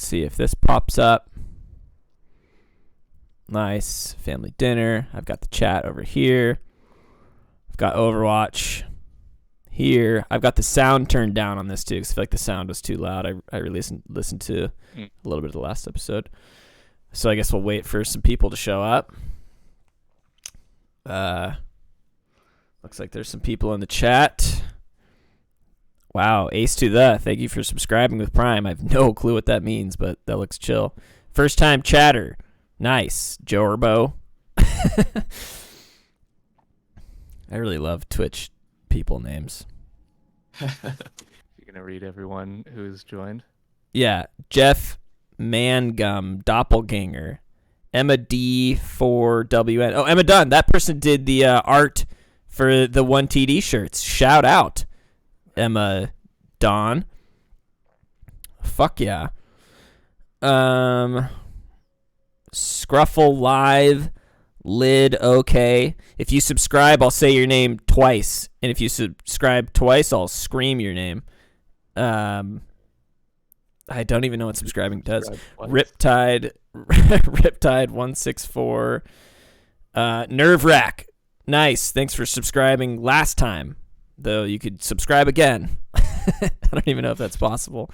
Let's see if this pops up. Nice. Family dinner. I've got the chat over here. I've got Overwatch here. I've got the sound turned down on this too because I feel like the sound was too loud. I listened to a little bit of the last episode. So I guess we'll wait for some people to show up. Looks like there's some people in the chat. Wow, Ace to the. Thank you for subscribing with Prime. I have no clue what that means, but that looks chill. First time chatter. Nice. Jorbo. I really love Twitch people names. You're going to read everyone who's joined? Yeah. Jeff Mangum, Doppelganger. Emma D4WN. Oh, Emma Dunn. That person did the art for the 1TD shirts. Shout out, Emma Dawn. Fuck yeah. Scruffle Live, Lid, okay. If you subscribe, I'll say your name twice. And if you subscribe twice, I'll scream your name. I don't even know what subscribing does. Riptide 164. Nerve Rack. Nice. Thanks for subscribing last time. Though you could subscribe again. I don't even know if that's possible.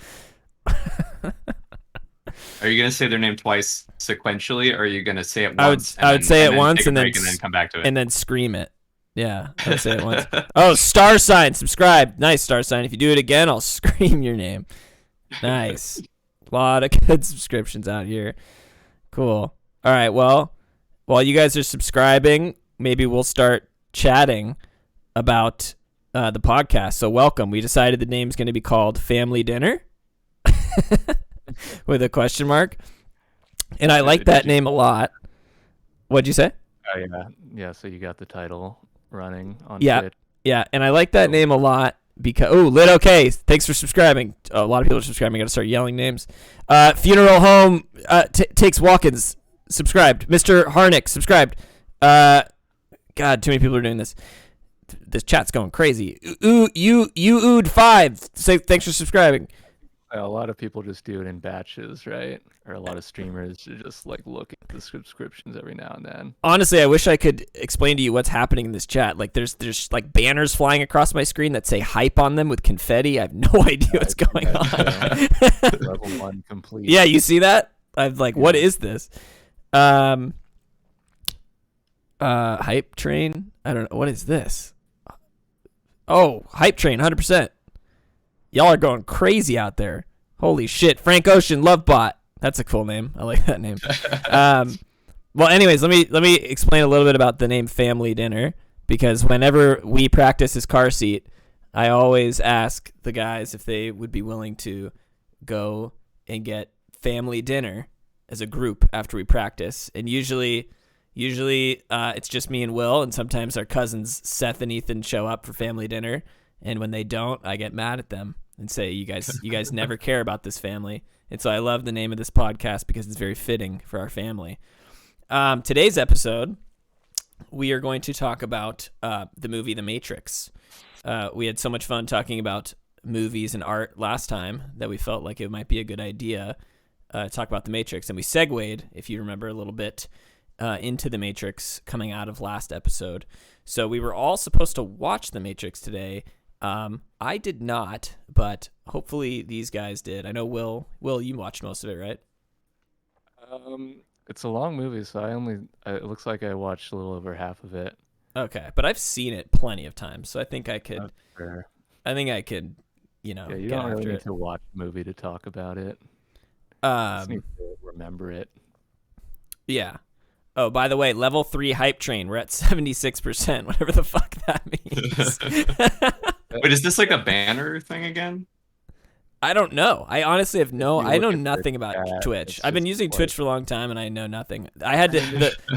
Are you going to say their name twice sequentially, or are you going to say it once? I would say it once and then come back to it. And then scream it. Yeah, I would say it once. Oh, Star Sign, subscribe. Nice, Star Sign. If you do it again, I'll scream your name. Nice. A lot of good subscriptions out here. Cool. All right, well, while you guys are subscribing, maybe we'll start chatting about the podcast. So welcome. We decided the name's going to be called Family Dinner with a question mark. And I like that name a lot. What'd you say? Oh, yeah. Yeah, so you got the title running on Twitch. Twitch. Yeah, and I like that name a lot because... Oh, Lit okay. Thanks for subscribing. A lot of people are subscribing. I got to start yelling names. Funeral Home takes walk-ins. Subscribed. Mr. Harnick, subscribed. God, too many people are doing this. This chat's going crazy. You 5. Say thanks for subscribing. A lot of people just do it in batches, right? Or a lot of streamers just like look at the subscriptions every now and then. Honestly, I wish I could explain to you what's happening in this chat. Like there's like banners flying across my screen that say hype on them with confetti. I have no idea what's going on. Level 1 complete. Yeah, you see that? I'm like, what is this? Hype train? I don't know. What is this? Oh, hype train, 100%. Y'all are going crazy out there. Holy shit. Frank Ocean, Lovebot. That's a cool name. I like that name. Well, anyways, let me explain a little bit about the name Family Dinner, because whenever we practice his car seat, I always ask the guys if they would be willing to go and get family dinner as a group after we practice. And usually it's just me and Will, and sometimes our cousins Seth and Ethan show up for family dinner. And when they don't, I get mad at them and say, you guys never care about this family. And so I love the name of this podcast because it's very fitting for our family. Today's episode, we are going to talk about the movie The Matrix. We had so much fun talking about movies and art last time that we felt like it might be a good idea to talk about The Matrix. And we segued, if you remember, a little bit into The Matrix coming out of last episode. So we were all supposed to watch The Matrix today. I did not, but hopefully these guys did. I know Will, you watched most of it, right? It's a long movie, so it looks like I watched a little over half of it. Okay, but I've seen it plenty of times, so I think I could. Fair. I think I could, you get don't really after need it. to watch a movie to talk about it. You just need to remember it. Yeah. Oh, by the way, level 3 hype train. We're at 76%, whatever the fuck that means. Wait, is this like a banner thing again? I don't know. I honestly have I know nothing about chat, Twitch. I've been using like... Twitch for a long time, and I know nothing. I had to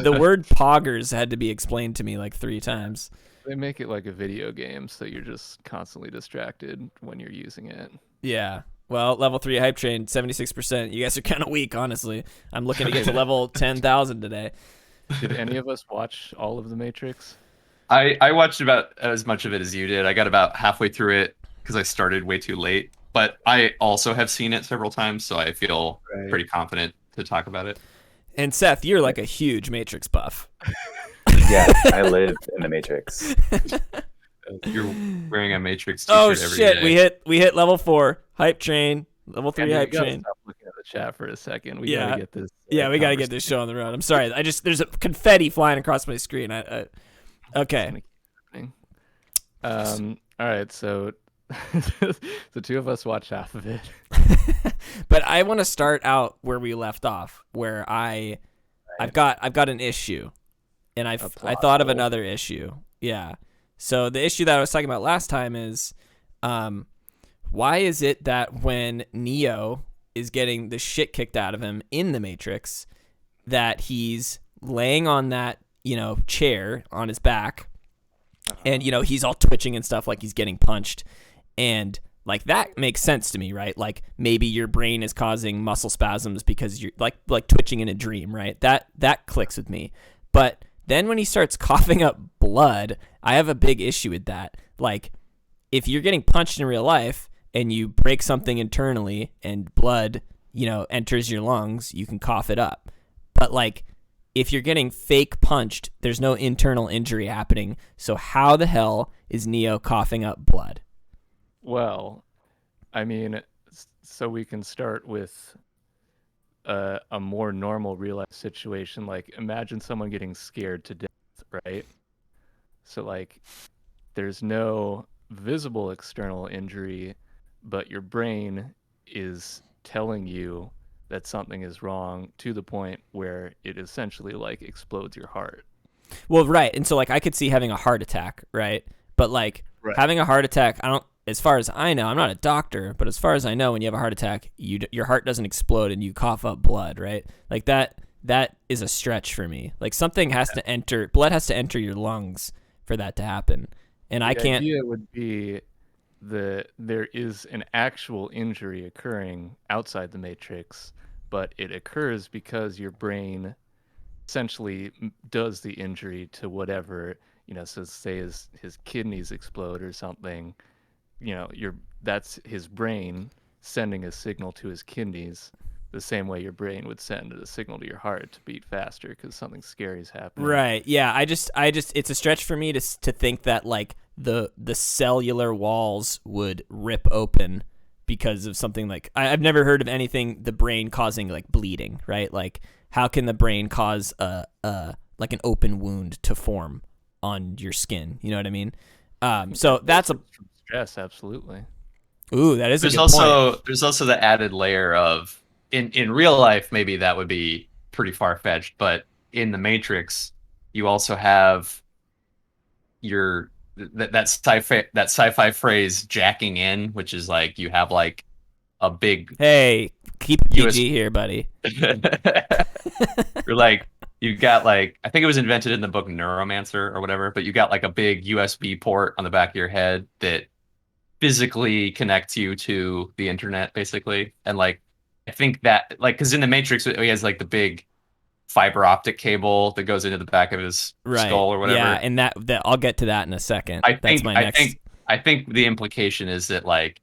the word poggers had to be explained to me like 3 times. They make it like a video game, so you're just constantly distracted when you're using it. Yeah. Well, level 3 hype train, 76%. You guys are kind of weak, honestly. I'm looking to get to level 10,000 today. Did any of us watch all of The Matrix? I watched about as much of it as you did. I got about halfway through it because I started way too late. but I also have seen it several times, so I feel Right. pretty confident to talk about it. And Seth, you're like a huge Matrix buff. Yeah, I live in the Matrix. You're wearing a Matrix t-shirt Oh every shit, day. we hit level 4 hype train, level 3 Andy, hype we gotta train. stop looking at the chat for a second. We Yeah. gotta get this. Yeah, we gotta get this show on the road. I'm sorry, there's a confetti flying across my screen. Okay. All right, so the two of us watched half of it. But I want to start out where we left off, where I've got an issue, and I thought of another issue. Yeah. So the issue that I was talking about last time is, why is it that when Neo is getting the shit kicked out of him in the Matrix, that he's laying on that chair on his back, and he's all twitching and stuff like he's getting punched, and like that makes sense to me, right? Like maybe your brain is causing muscle spasms because you're like twitching in a dream, right? That clicks with me. But then when he starts coughing up blood, I have a big issue with that. Like if you're getting punched in real life and you break something internally and blood, enters your lungs, you can cough it up. But like if you're getting fake punched, there's no internal injury happening. So how the hell is Neo coughing up blood? Well, I mean, so we can start with a more normal real life situation. Like, imagine someone getting scared to death, right? So, like, there's no visible external injury, but your brain is telling you that something is wrong to the point where it essentially like explodes your heart. Well, right. And so like I could see having a heart attack, right? But like having a heart attack, as far as I know, I'm not a doctor, but as far as I know, when you have a heart attack, your heart doesn't explode and you cough up blood, right? Like that is a stretch for me. Like something has to enter, blood has to enter your lungs for that to happen. And I can't. The idea would be there is an actual injury occurring outside the Matrix, but it occurs because your brain essentially does the injury to whatever, so say his kidneys explode or something, that's his brain sending a signal to his kidneys the same way your brain would send a signal to your heart to beat faster because something scary is happening. Right. Yeah. I just it's a stretch for me to think that like the cellular walls would rip open because of something like I've never heard of anything the brain causing like bleeding, right? Like how can the brain cause like an open wound to form on your skin? You know what I mean? So that's stress, absolutely. Ooh, that is there's a good point. There's also the added layer of in real life maybe that would be pretty far-fetched, but in the Matrix you also have that sci-fi phrase jacking in, which is like you have like a big keep it PG here, buddy. You're like you got like I think it was invented in the book Neuromancer or whatever, but you got like a big USB port on the back of your head that physically connects you to the internet basically. And like I think that like because in the Matrix he has like the big fiber optic cable that goes into the back of his skull or whatever. Yeah, and that I'll get to that in a second. I think the implication is that like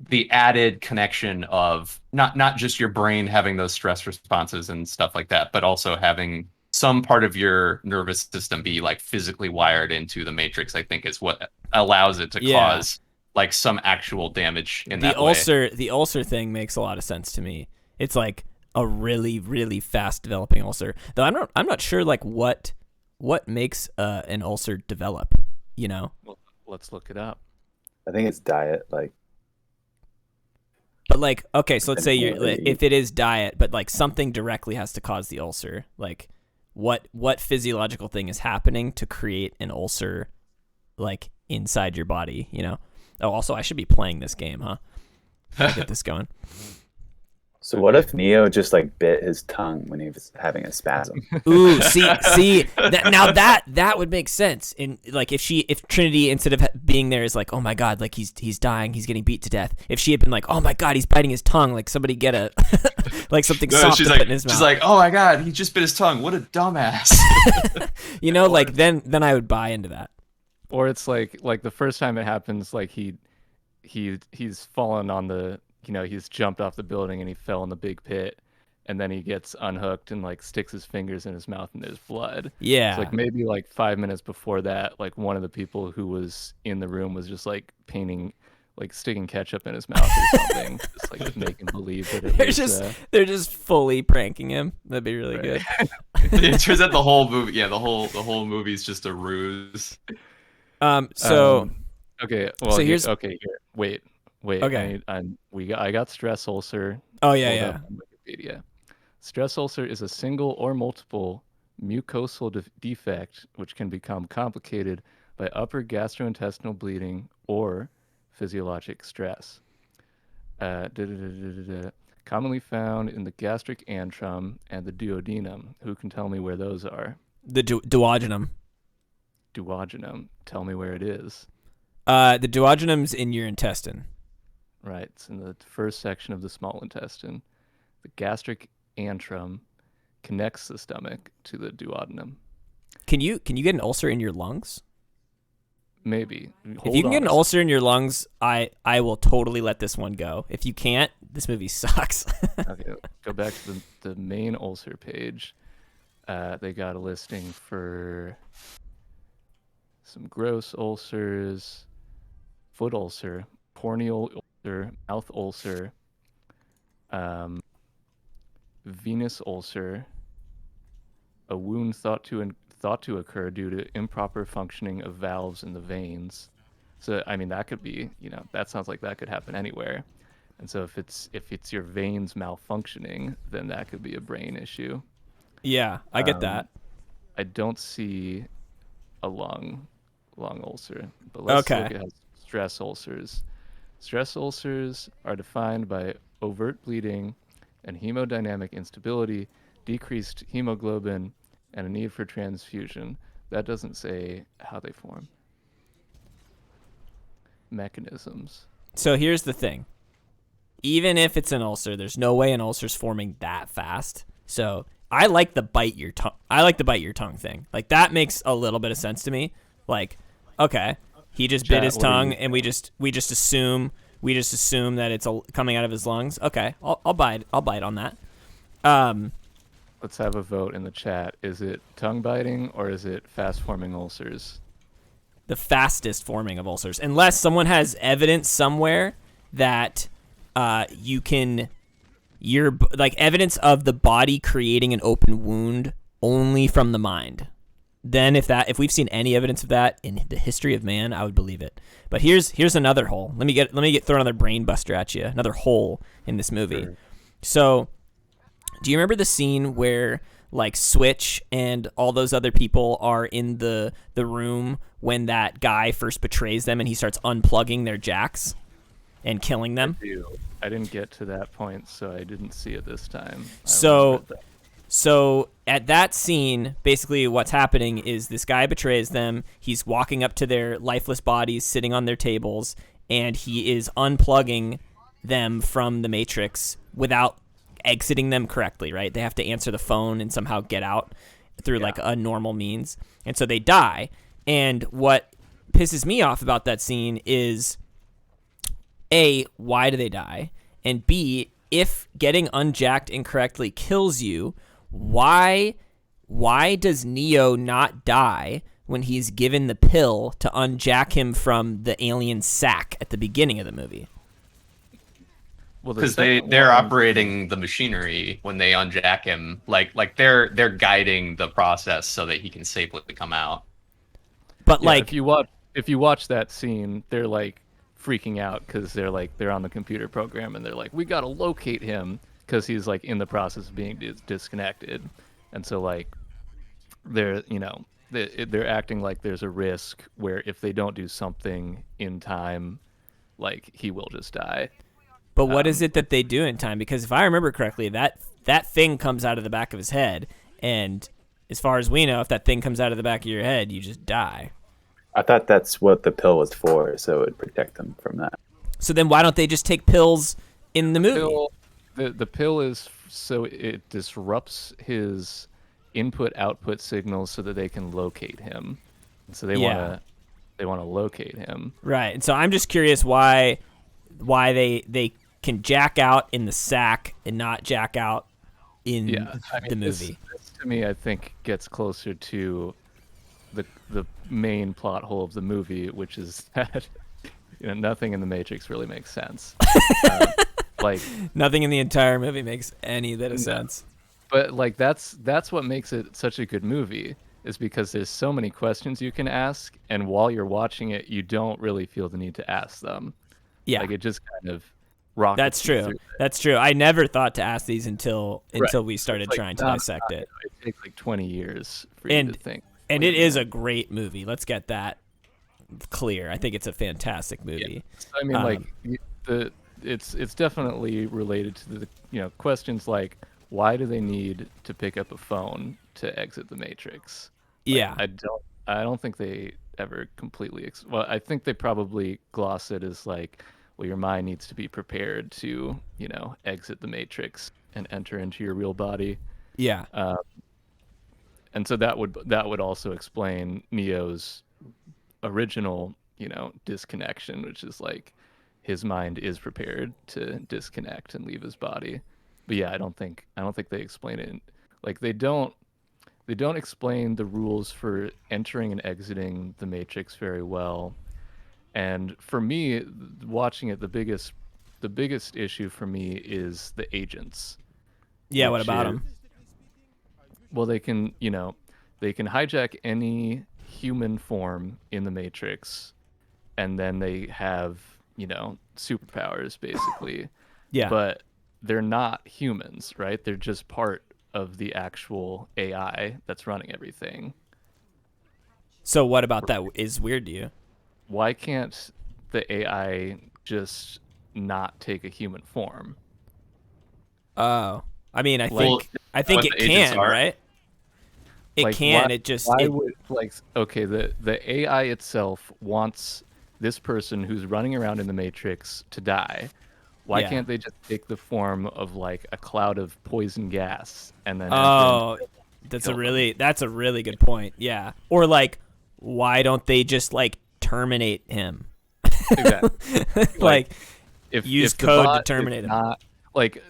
the added connection of not just your brain having those stress responses and stuff like that, but also having some part of your nervous system be like physically wired into the Matrix, I think is what allows it to cause like some actual damage in that way. The ulcer thing makes a lot of sense to me. It's like a really, really fast developing ulcer. Though I'm not sure like what makes an ulcer develop, Well, let's look it up. I think it's diet, like. But like, okay, so let's say if it is diet, but like something directly has to cause the ulcer. Like what physiological thing is happening to create an ulcer like inside your body, Oh, also I should be playing this game, huh? Get this going. So what if Neo just like bit his tongue when he was having a spasm? Ooh, see, now that would make sense. And like if Trinity instead of being there is like, oh my god, like he's dying, he's getting beat to death. If she had been like, oh my god, he's biting his tongue, like somebody get a like something soft to put in his mouth. She's like, oh my god, he just bit his tongue. What a dumbass. Like then I would buy into that. Or it's like the first time it happens, like he he's fallen on the, he's jumped off the building and he fell in the big pit, and then he gets unhooked and like sticks his fingers in his mouth and there's blood. Yeah. So like maybe like 5 minutes before that, like one of the people who was in the room was just like sticking ketchup in his mouth or something, just like making believe that it was. They're just fully pranking him. That'd be really good. It turns out the whole movie, the whole movie's just a ruse. So okay, well, so here's here. Wait. Okay. I got stress ulcer. Oh pulled yeah. up on Wikipedia. Stress ulcer is a single or multiple mucosal defect which can become complicated by upper gastrointestinal bleeding or physiologic stress. Commonly found in the gastric antrum and the duodenum. Who can tell me where those are? The duodenum. Duodenum. Tell me where it is. The duodenum's in your intestine. Right. It's in the first section of the small intestine. The gastric antrum connects the stomach to the duodenum. Can you get an ulcer in your lungs? Maybe. If you can get an ulcer in your lungs, I will totally let this one go. If you can't, this movie sucks. Okay, go back to the main ulcer page. They got a listing for some gross ulcers, foot ulcer, corneal ulcer, mouth ulcer, venous ulcer, a wound thought to occur due to improper functioning of valves in the veins. So I mean that could be, that sounds like that could happen anywhere. And so if it's your veins malfunctioning, then that could be a brain issue. Yeah, I get that. I don't see a lung ulcer, but let's look at stress ulcers. Stress ulcers are defined by overt bleeding and hemodynamic instability, decreased hemoglobin, and a need for transfusion. That doesn't say how they form. Mechanisms. So here's the thing. Even if it's an ulcer, there's no way an ulcer's forming that fast. So I like the bite your tongue thing. Like that makes a little bit of sense to me. Like, okay, he just bit his tongue, and we just assume that it's coming out of his lungs. Okay, I'll bite on that. Let's have a vote in the chat. Is it tongue biting or is it fast forming ulcers? The fastest forming of ulcers, unless someone has evidence somewhere that you're like evidence of the body creating an open wound only from the mind. Then if we've seen any evidence of that in the history of man, I would believe it. But here's another hole. Let me throw another brain buster at you. Another hole in this movie. Sure. So, do you remember the scene where like Switch and all those other people are in the room when that guy first betrays them and he starts unplugging their jacks and killing them? I didn't get to that point, so I didn't see it this time. So at that scene, basically what's happening is this guy betrays them. He's walking up to their lifeless bodies sitting on their tables, and he is unplugging them from the Matrix without exiting them correctly, right? They have to answer the phone and somehow get out through like a normal means. And so they die. And what pisses me off about that scene is A, why do they die? And B, if getting unjacked incorrectly kills you, why does Neo not die when he's given the pill to unjack him from the alien sack at the beginning of the movie? Well, because they're operating the machinery when they unjack him, like they're guiding the process so that he can safely come out. But if you watch that scene, they're like freaking out because they're on the computer program and they're like, we gotta locate him because he's like in the process of being disconnected, and so like they're acting like there's a risk where if they don't do something in time, like he will just die. But what is it that they do in time? Because if I remember correctly, that thing comes out of the back of his head, and as far as we know, if that thing comes out of the back of your head, you just die. I thought that's what the pill was for, so it would protect them from that. So then why don't they just take pills in the movie? The pill is so it disrupts his input-output signals so that they can locate him. So they want to locate him. Right. And so I'm just curious why why they can jack out in the sack and not jack out in the movie. This to me, I think, gets closer to the main plot hole of the movie, which is that nothing in the Matrix really makes sense. Like nothing in the entire movie makes any bit of sense. But like that's what makes it such a good movie, is because there's so many questions you can ask, and while you're watching it, you don't really feel the need to ask them. Yeah, like it just kind of rockets. That's true. That's true. I never thought to ask these until we started trying to dissect it. It takes like 20 years for you to think. And it is a great movie. Let's get that clear. I think it's a fantastic movie. Yeah. So, I mean, it's definitely related to the questions like, why do they need to pick up a phone to exit the Matrix? Yeah. I don't think they ever completely well, I think they probably gloss it as like, well, your mind needs to be prepared to, exit the Matrix and enter into your real body. Yeah. And so that would also explain Neo's original, disconnection, which is like his mind is prepared to disconnect and leave his body. But yeah, I don't think they explain it. Like they don't explain the rules for entering and exiting the Matrix very well. And for me, watching it, the biggest issue for me is the agents. Yeah, what about them? Well, they can hijack any human form in the Matrix, and then they have, superpowers basically. Yeah. But they're not humans, right? They're just part of the actual AI that's running everything. So what about that is weird to you? Why can't the AI just not take a human form? Oh, I mean, I Well, think it can, right? It Like, can. Why, it just. why It, would okay, the AI itself wants this person who's running around in the Matrix to die. Why Yeah. can't they just take the form of like a cloud of poison gas and then? oh, that's kill a really good point. Yeah. Or like, why don't they just like terminate him? Exactly. like if use if the code to bot is terminate him. not, like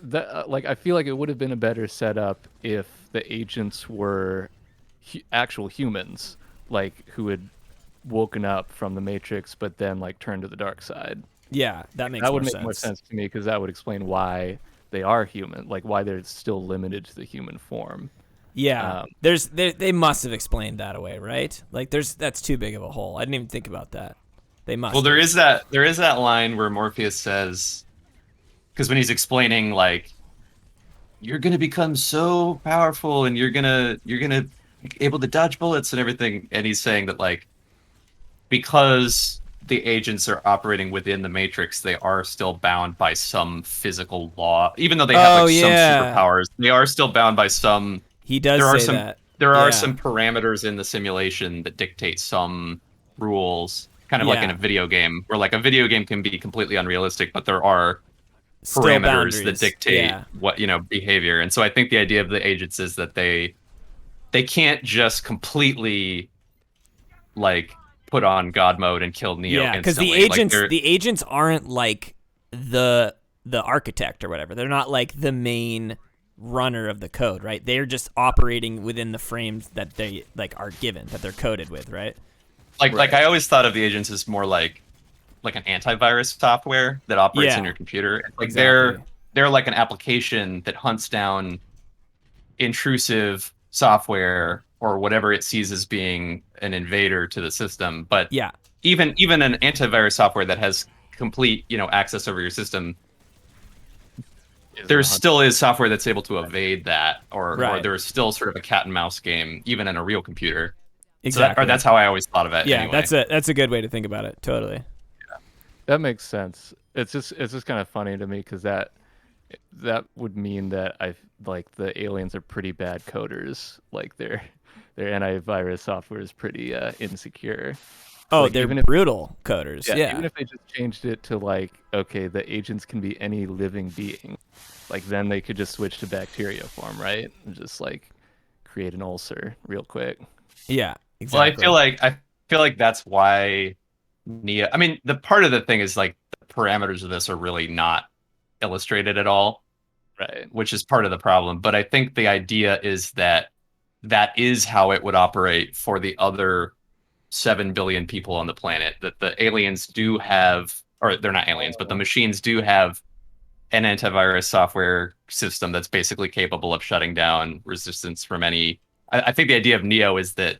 like I feel like it would have been a better setup if the agents were actual humans, like who had woken up from the Matrix but then like turned to the dark side. Yeah, that makes That more would make sense. more sense to me, because that would explain why they are human, like why they're still limited to the human form. Yeah, they must have explained that away, right? Like that's too big of a hole. I didn't even think about that. They must. Well, there is that line where Morpheus says, because when he's explaining like, you're gonna become so powerful and you're gonna be able to dodge bullets and everything, and he's saying that like, because the agents are operating within the Matrix, they are still bound by some physical law. Even though they have some superpowers, they are still bound by some. He does say that. There are some parameters in the simulation that dictate some rules, kind of like in a video game, where like a video game can be completely unrealistic, but there are Still parameters boundaries. that dictate what behavior. And so I think the idea of the agents is that they can't just completely like put on God mode and kill Neo. Yeah, because instantly. the agents aren't like the architect or whatever. They're not like the main runner of the code, right? They're just operating within the frames that they like are given, that they're coded with, right? Like I always thought of the agents as more like an antivirus software that operates in your computer. Like exactly. they're like an application that hunts down intrusive software or whatever it sees as being an invader to the system. But yeah, even an antivirus software that has complete access over your system, there still is software that's able to evade that, or there's still sort of a cat and mouse game even in a real computer. Exactly. So that's how I always thought of it. Yeah, anyway. that's a good way to think about it. Totally. Yeah, that makes sense. It's just kind of funny to me, because that would mean that the aliens are pretty bad coders. Like their antivirus software is pretty insecure. Oh, like, they're brutal coders. Yeah. Even if they just changed it to like, okay, the agents can be any living being, like then they could just switch to bacteria form, right? And just like create an ulcer real quick. Yeah, exactly. Well, I feel like that's why Neo. I mean, the part of the thing is like the parameters of this are really not illustrated at all, Right. which is part of the problem. But I think the idea is that is how it would operate for the other 7 billion people on the planet, that the aliens do have, or they're not aliens, but the machines do have an antivirus software system that's basically capable of shutting down resistance from any. I think the idea of Neo is that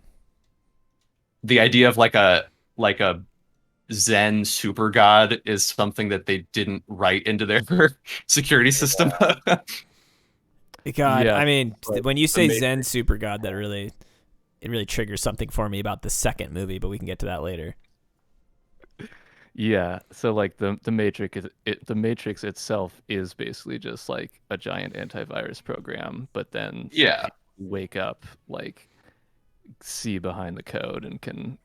the idea of like a Zen super god is something that they didn't write into their security system. God, Yeah, I mean, but when you say amazing. Zen super god, it really triggers something for me about the second movie, but we can get to that later. Yeah, so like the Matrix the Matrix itself is basically just like a giant antivirus program, but then Yeah. you wake up, like see behind the code and can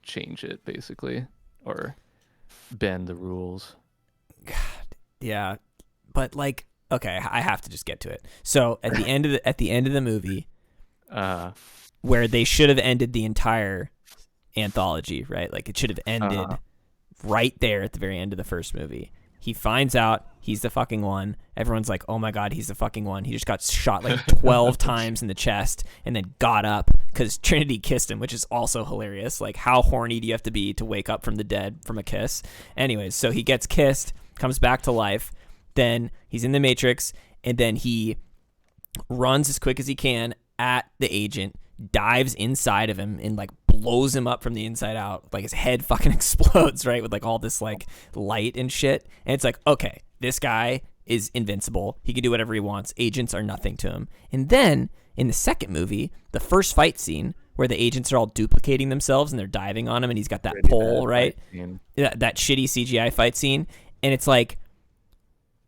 change it basically, or bend the rules. Yeah, but like, okay, I have to just get to it. So at the end of the movie, where they should have ended the entire anthology, right? Like it should have ended right there at the very end of the first movie. He finds out he's the fucking one. Everyone's like, oh my God, he's the fucking one. He just got shot like 12 times in the chest and then got up because Trinity kissed him, which is also hilarious. Like, how horny do you have to be to wake up from the dead from a kiss? Anyways, so he gets kissed, comes back to life. Then he's in the Matrix, and then he runs as quick as he can at the agent, dives inside of him, and like blows him up from the inside out. Like his head fucking explodes, right? With like all this like light and shit. And it's like, okay, this guy is invincible. He can do whatever he wants. Agents are nothing to him. And then in the second movie, the first fight scene where the agents are all duplicating themselves and they're diving on him, and he's got that Pretty pole, bad right? fight scene. That shitty CGI fight scene. And it's like,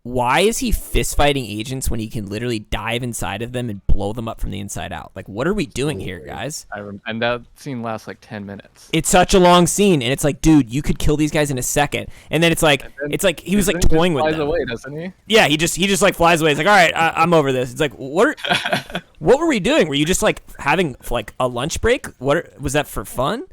why is he fist fighting agents when he can literally dive inside of them and blow them up from the inside out? Like, what are we doing here, guys? And that scene lasts like 10 minutes. It's such a long scene, and it's like, dude, you could kill these guys in a second. And then it's like, he was like toying with flies them. away, doesn't he? Yeah, he just like flies away. He's like, all right, I'm over this. It's like, what were we doing? Were you just like having like a lunch break? Was that for fun?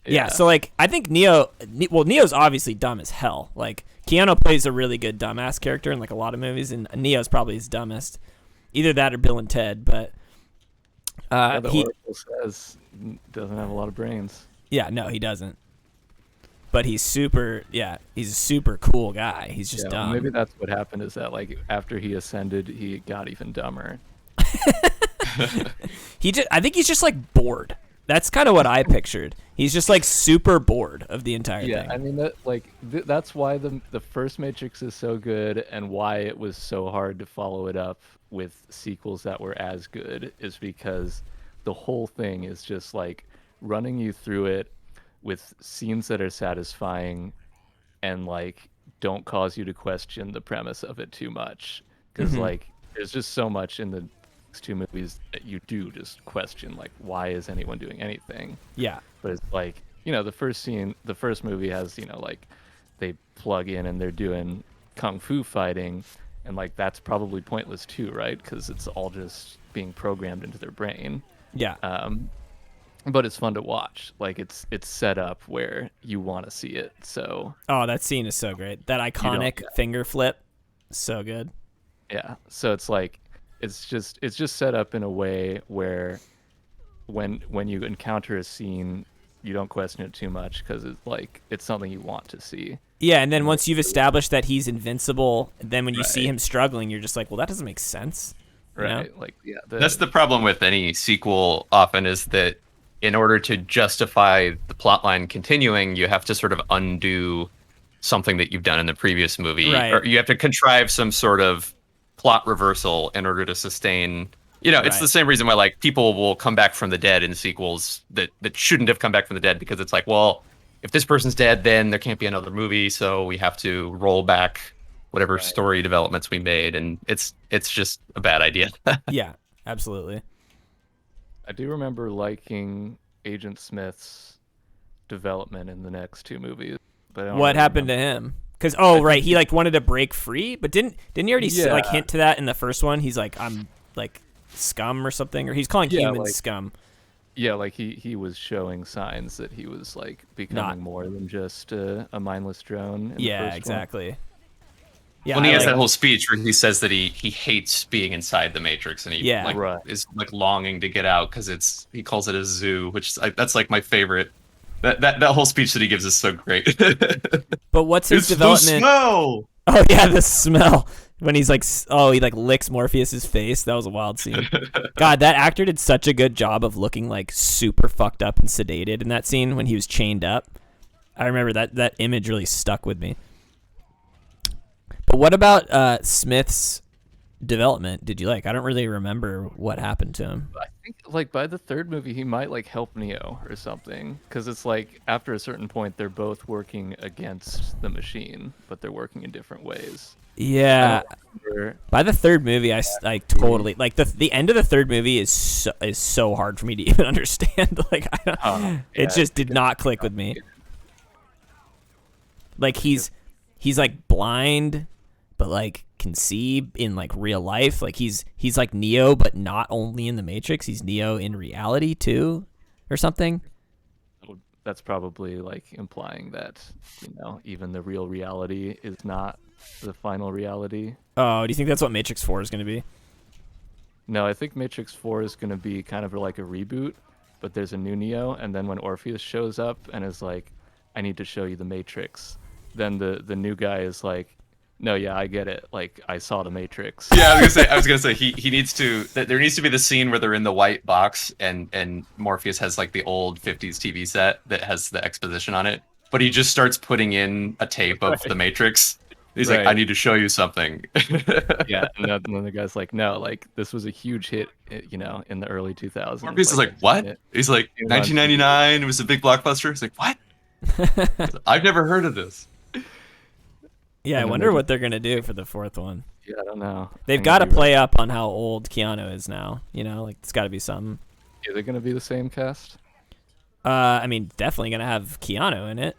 Yeah. So like, I think Neo's obviously dumb as hell. Like, Keanu plays a really good dumbass character in like a lot of movies, and Neo's probably his dumbest. Either that or Bill and Ted, but The he Oracle says doesn't have a lot of brains. no, he doesn't. But he's he's a super cool guy. He's just dumb. Maybe that's what happened, is that like after he ascended, he got even dumber. I think he's just like bored. That's kind of what I pictured. He's just like super bored of the entire thing. Yeah, I mean that's why the first Matrix is so good, and why it was so hard to follow it up with sequels that were as good, is because the whole thing is just like running you through it with scenes that are satisfying and like don't cause you to question the premise of it too much, because like there's just so much in the next two movies that you do just question, like, why is anyone doing anything? Yeah. But it's like, the first movie has, like they plug in and they're doing kung fu fighting, and like that's probably pointless too, right? Because it's all just being programmed into their brain. Yeah. But it's fun to watch. Like it's set up where you want to see it. So that scene is so great. That iconic finger flip, so good. yeah. So it's like it's just set up in a way where when you encounter a scene, you don't question it too much, because it's something you want to see. Yeah, and then once you've established that he's invincible, then when you see him struggling, you're just like, well, that doesn't make sense. Right. Like, yeah. That's the problem with any sequel often, is that in order to justify the plotline continuing, you have to sort of undo something that you've done in the previous movie. Right. Or you have to contrive some sort of plot reversal in order to sustain. It's the same reason why like people will come back from the dead in sequels that shouldn't have come back from the dead, because it's like, well, if this person's dead, then there can't be another movie, so we have to roll back whatever story developments we made, and it's just a bad idea. Yeah, absolutely. I do remember liking Agent Smith's development in the next two movies, but I don't What really happened to remember. him? Because right, he like wanted to break free, but didn't he already like hint to that in the first one? He's like, I'm like scum or something, or he's calling humans like- scum. Yeah, like he was showing signs that he was like becoming more than just a mindless drone. In the Yeah, first one. exactly. Yeah, When he I has like, that whole speech where he says that he hates being inside the Matrix and he Yeah. like Right. is like longing to get out because he calls it a zoo, which that's like my favorite. That whole speech that he gives is so great. but what's his It's the development? smell. Oh yeah, the smell when he's like, he like licks Morpheus's face. That was a wild scene. God, that actor did such a good job of looking like super fucked up and sedated in that scene when he was chained up. I remember that image really stuck with me. But what about Smith's development? Did you like? I don't really remember what happened to him. I think like by the third movie he might like help Neo or something, because it's like after a certain point they're both working against the machine, but they're working in different ways. Yeah. I don't remember- By the third movie, I totally like the end of the third movie is so hard for me to even understand. Like it just did not click with me. Like he's like blind, but like can see in like real life. Like he's like Neo, but not only in the Matrix. He's Neo in reality too, or something. That's probably like implying that, even the real reality is not the final reality. Oh, do you think that's what Matrix 4 is going to be? No, I think Matrix 4 is going to be kind of like a reboot, but there's a new Neo, and then when Orpheus shows up and is like, I need to show you the Matrix, then the new guy is like, no, yeah, I get it. Like, I saw the Matrix. Yeah, I was gonna say he needs to. There needs to be the scene where they're in the white box and Morpheus has like the old '50s TV set that has the exposition on it, but he just starts putting in a tape of the Matrix. He's like, I need to show you something. Yeah, and then the guy's like, no, like this was a huge hit, in the early 2000s. Morpheus is like, what? He's like, 1999. It was a big blockbuster. He's like, what? I've never heard of this. Yeah, I wonder what they're gonna do for the fourth one. Yeah, I don't know. They've got to play up on how old Keanu is now. Like it's got to be something. Are they gonna be the same cast? I mean, definitely gonna have Keanu in it.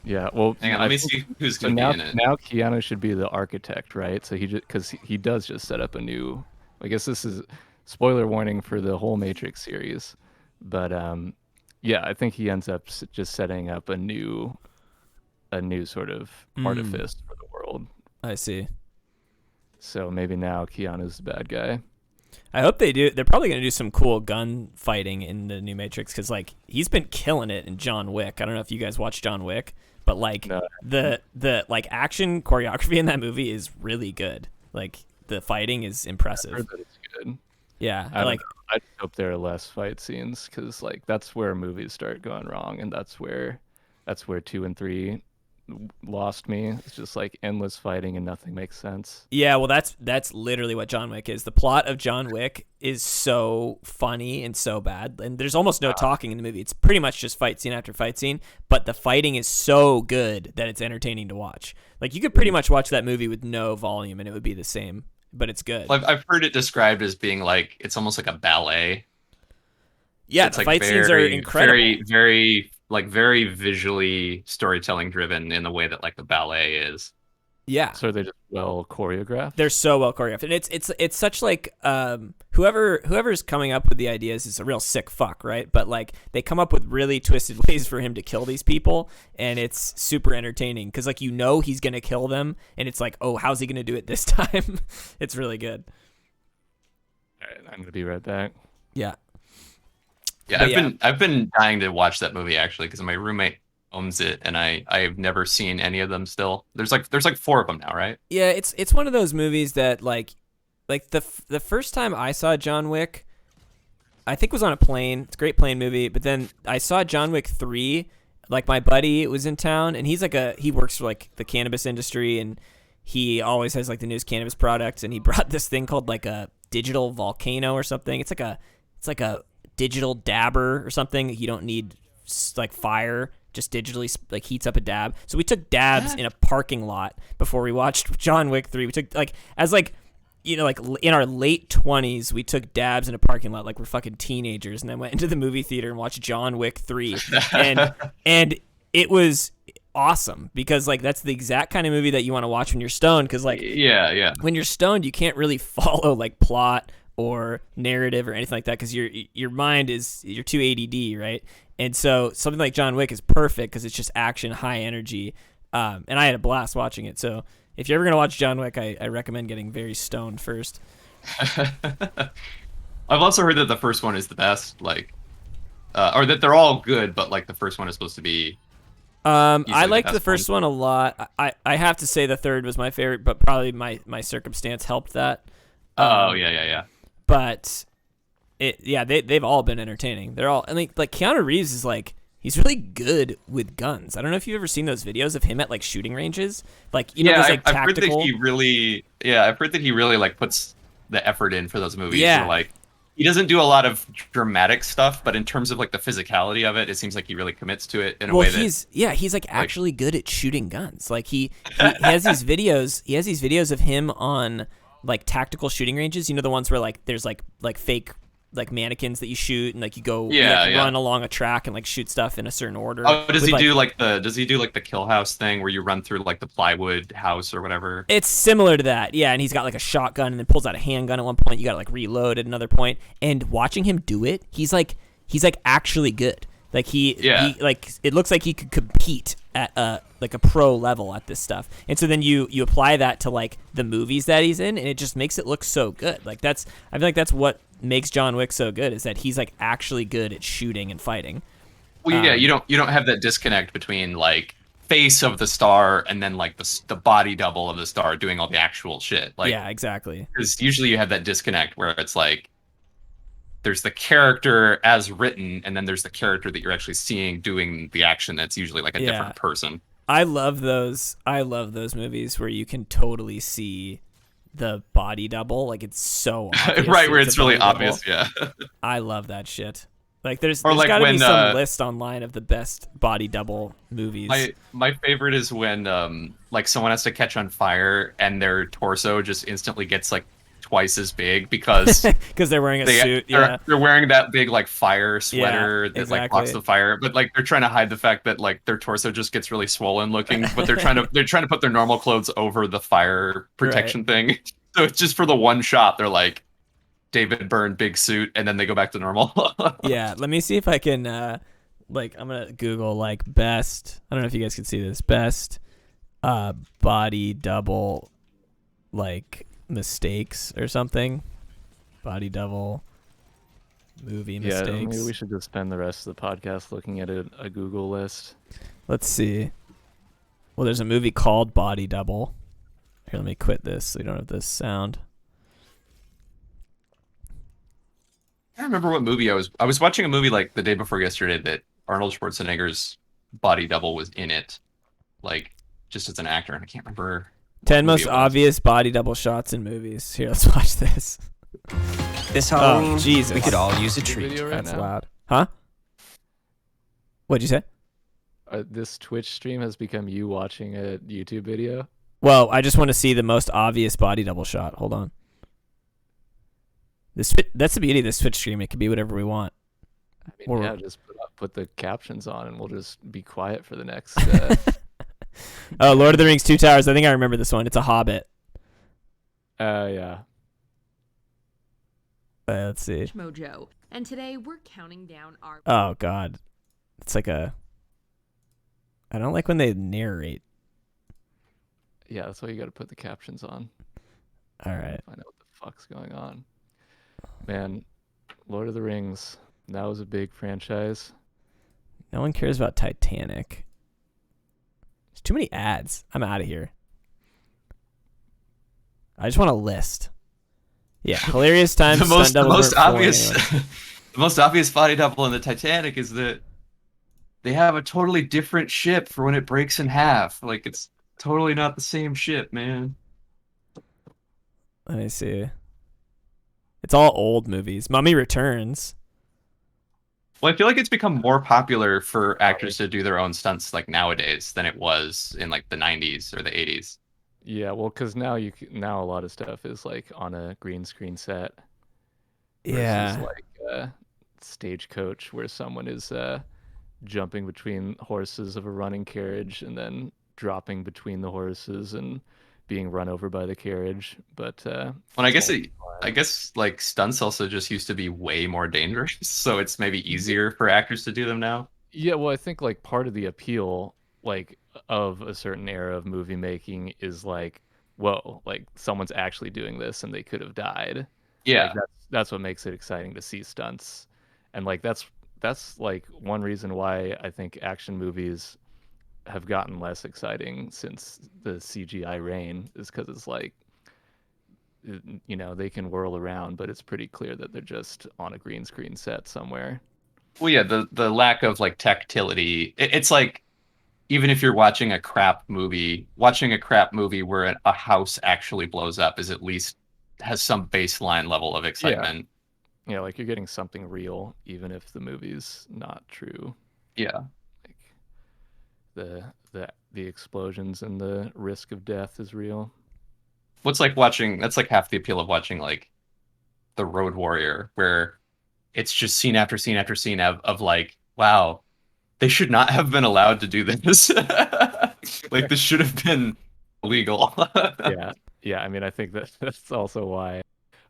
Yeah, well, hang on, let me see who's gonna be in it. Now Keanu should be the architect, right? So because he does just set up a new. I guess this is spoiler warning for the whole Matrix series, but yeah, I think he ends up just setting up a new sort of artifice for the world. I see. So maybe now Keanu's the bad guy. I hope they do. They're probably going to do some cool gun fighting in the new Matrix because, like, he's been killing it in John Wick. I don't know if you guys watch John Wick, but like the like action choreography in that movie is really good. Like the fighting is impressive. I heard that it's good. Yeah, I just hope there are less fight scenes because like that's where movies start going wrong, and that's where 2 and 3 lost me. It's just like endless fighting and nothing makes sense. Yeah, well, that's literally what John Wick is. The plot of John Wick is so funny and so bad, and there's almost no talking in the movie. It's pretty much just fight scene after fight scene, but the fighting is so good that it's entertaining to watch. Like you could pretty much watch that movie with no volume and it would be the same, but it's good. Well, I've heard it described as being like it's almost like a ballet. Yeah, it's the like fight scenes are incredible. Very visually storytelling driven in the way that like the ballet is. Yeah. So they're just well choreographed. They're so well choreographed, and it's such like whoever's coming up with the ideas is a real sick fuck, right? But like they come up with really twisted ways for him to kill these people, and it's super entertaining because like he's gonna kill them, and it's like, oh, how's he gonna do it this time? It's really good. All right, I'm gonna be right back. Yeah. Yeah, I've been dying to watch that movie actually because my roommate owns it and I've never seen any of them still. There's like 4 of them now, right? Yeah, it's one of those movies that like the first time I saw John Wick, I think was on a plane. It's a great plane movie, but then I saw John Wick 3. Like my buddy was in town and he works for like the cannabis industry and he always has like the newest cannabis products and he brought this thing called like a digital volcano or something. It's like a digital dabber or something. You don't need like fire, just digitally like heats up a dab. So we took dabs in a parking lot before we watched John Wick 3. We took like as like like in our late 20s, we took dabs in a parking lot like we're fucking teenagers, and then went into the movie theater and watched John Wick 3. and it was awesome because like that's the exact kind of movie that you want to watch when you're stoned because like yeah when you're stoned you can't really follow like plot or narrative or anything like that, because your mind is, you're too ADD, right? And so something like John Wick is perfect because it's just action, high energy, and I had a blast watching it. So if you're ever gonna watch John Wick, I recommend getting very stoned first. I've also heard that the first one is the best, like, or that they're all good, but like the first one is supposed to be. I liked the first one a lot. I have to say the third was my favorite, but probably my circumstance helped that. Oh yeah. But they've all been entertaining. They're all, and like Keanu Reeves is like, he's really good with guns. I don't know if you've ever seen those videos of him at like shooting ranges, like those like I've tactical. heard that he really like puts the effort in for those movies. Yeah. Where, like, he doesn't do a lot of dramatic stuff, but in terms of like the physicality of it, it seems like he really commits to it in a way that he's like actually good at shooting guns. Like he has these videos. He has these videos of him on like tactical shooting ranges. You know, the ones where like there's like fake like mannequins that you shoot, and like you go run along a track and like shoot stuff in a certain order. Oh, does he do like the kill house thing where you run through like the plywood house or whatever? It's similar to that, yeah. And he's got like a shotgun and then pulls out a handgun at one point. You got to like reload at another point. And watching him do it, he's like actually good. Like he like, it looks like he could compete at like a pro level at this stuff. And so then you apply that to like the movies that he's in, and it just makes it look so good. Like I feel like that's what makes John Wick so good, is that he's like actually good at shooting and fighting. Well, yeah, you don't have that disconnect between like face of the star and then like the body double of the star doing all the actual shit. Like, yeah, exactly. Because usually you have that disconnect where it's like there's the character as written, and then there's the character that you're actually seeing doing the action. That's usually like a different person. I love those movies where you can totally see the body double. Like, it's so obvious. Right, where it's really obvious. Yeah. I love that shit. Like there's like got to be some list online of the best body double movies. My favorite is when like someone has to catch on fire and their torso just instantly gets like twice as big because they're wearing a suit. They're wearing that big like fire sweater that exactly. like blocks the fire, but like they're trying to hide the fact that like their torso just gets really swollen looking, but they're trying to put their normal clothes over the fire protection thing. So it's just for the one shot they're like David Byrne big suit, and then they go back to normal. Yeah, let me see if I can like, I'm gonna Google like best, I don't know if you guys can see this, best body double like mistakes or something. Body double movie mistakes. Yeah, maybe we should just spend the rest of the podcast looking at a Google list. Let's see. Well, there's a movie called Body Double. Here, let me quit this so you don't have this sound. I don't remember what movie I was watching a movie like the day before yesterday that Arnold Schwarzenegger's body double was in it, like just as an actor, and I can't remember. 10 most obvious body double shots in movies. Here, let's watch this. This Halloween, Jesus. we could all use a treat. Video right That's now. loud. Huh? What'd you say? This Twitch stream has become you watching a YouTube video. Well, I just want to see the most obvious body double shot. Hold on. That's the beauty of this Twitch stream. It can be whatever we want. I mean, Or- yeah, just put the captions on, and we'll just be quiet for the next. Oh, Lord of the Rings, Two Towers. I think I remember this one. It's a Hobbit. Yeah. Let's see. Mojo. And today we're counting down our Oh, God. It's like a... I don't like when they narrate. Yeah, that's why you got to put the captions on. All right. Find out what the fuck's going on. Man, Lord of the Rings. That was a big franchise. No one cares about Titanic. There's too many ads. I'm out of here. I just want a list. Yeah, hilarious times. The most stunt doubles weren't fooling obvious anyone. the most obvious body double in the Titanic is that they have a totally different ship for when it breaks in half. Like, it's totally not the same ship, man. Let me see. It's all old movies. Mummy Returns. Well, I feel like it's become more popular for actors to do their own stunts like nowadays than it was in like the 90s or the 80s. Yeah, well, because now now a lot of stuff is like on a green screen set. Yeah. Versus like a stagecoach where someone is jumping between horses of a running carriage and then dropping between the horses and being run over by the carriage. But Well, I guess it I guess like stunts also just used to be way more dangerous, so it's maybe easier for actors to do them now. Yeah, well, I think like part of the appeal, like of a certain era of movie making is like, whoa, like someone's actually doing this and they could have died. Like Yeah. that's what makes it exciting to see stunts. And like that's like one reason why I think action movies have gotten less exciting since the CGI reign is because it's like they can whirl around, but it's pretty clear that they're just on a green screen set somewhere. Well, yeah, the lack of like tactility. It's like even if you're watching a crap movie where a house actually blows up is at least has some baseline level of Yeah. excitement. Yeah, like you're getting something real, even if the movie's not true. Yeah. Like the explosions and the risk of death is real. That's like half the appeal of watching like The Road Warrior, where it's just scene after scene after scene of like, wow, they should not have been allowed to do this. Like this should have been illegal. Yeah, yeah. I mean, I think that that's also why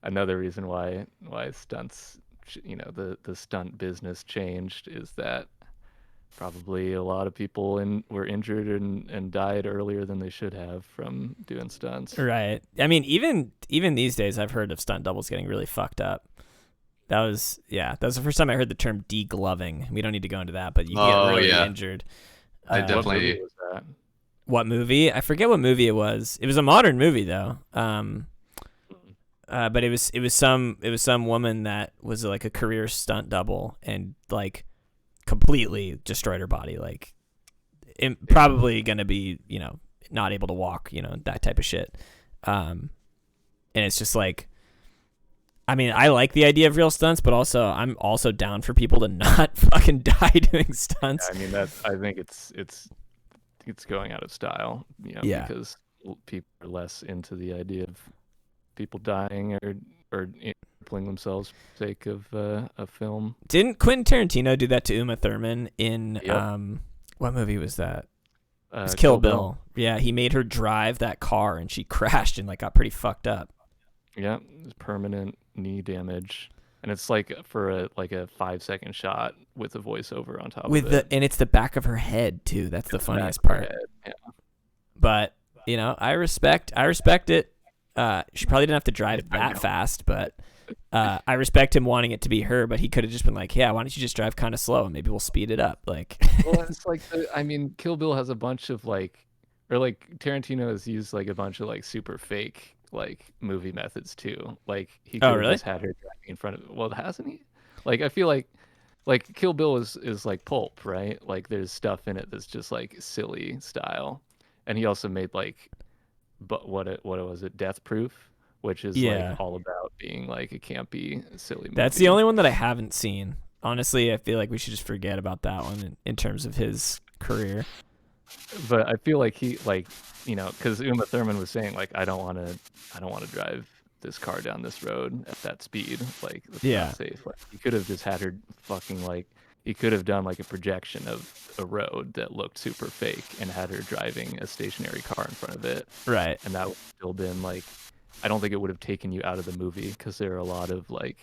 another reason why stunts, the stunt business changed is that probably a lot of people were injured and died earlier than they should have from doing stunts. Right. I mean, even these days, I've heard of stunt doubles getting really fucked up. That was the first time I heard the term degloving. We don't need to go into that, but you get Oh, really yeah. injured. I What definitely movie was that? What movie? I forget what movie it was. It was a modern movie though. But it was some woman that was like a career stunt double and like completely destroyed her body. Like, probably gonna be not able to walk. That type of shit. And it's just like, I mean, I like the idea of real stunts, but also I'm also down for people to not fucking die doing stunts. I mean, I think it's going out of style, Yeah. because people are less into the idea of people dying or crippling themselves for the sake of a film. Didn't Quentin Tarantino do that to Uma Thurman in Yep. what movie was that? It was Kill Bill. Yeah, he made her drive that car and she crashed and like got pretty fucked up. Yeah, it's permanent knee damage, and it's like for a 5-second shot with a voiceover on top of it. And it's the back of her head too. That's the funniest Back of her part. head. Yeah. But I respect it. She probably didn't have to drive I that know. fast, but I respect him wanting it to be her. But he could have just been like, "Yeah, why don't you just drive kind of slow and maybe we'll speed it up?" Like, Well, it's like I mean, Kill Bill has a bunch of Tarantino has used like a bunch of like super fake like movie methods too. Like he could have really? just had her driving in front of it. Well, hasn't he? Like I feel like Kill Bill is like pulp, right? Like there's stuff in it that's just like silly style. And he also made but what was it? Death Proof, which is Yeah. like all about being like a campy, silly movie. that's the only one that I haven't seen. Honestly, I feel like we should just forget about that one in terms of his career. But I feel like he because Uma Thurman was saying like I don't want to drive this car down this road at that speed, like it's Yeah. not safe. Like he could have just had her he could have done like a projection of a road that looked super fake and had her driving a stationary car in front of it, Right. and that would have still been like, I don't think it would have taken you out of the movie because there are a lot of like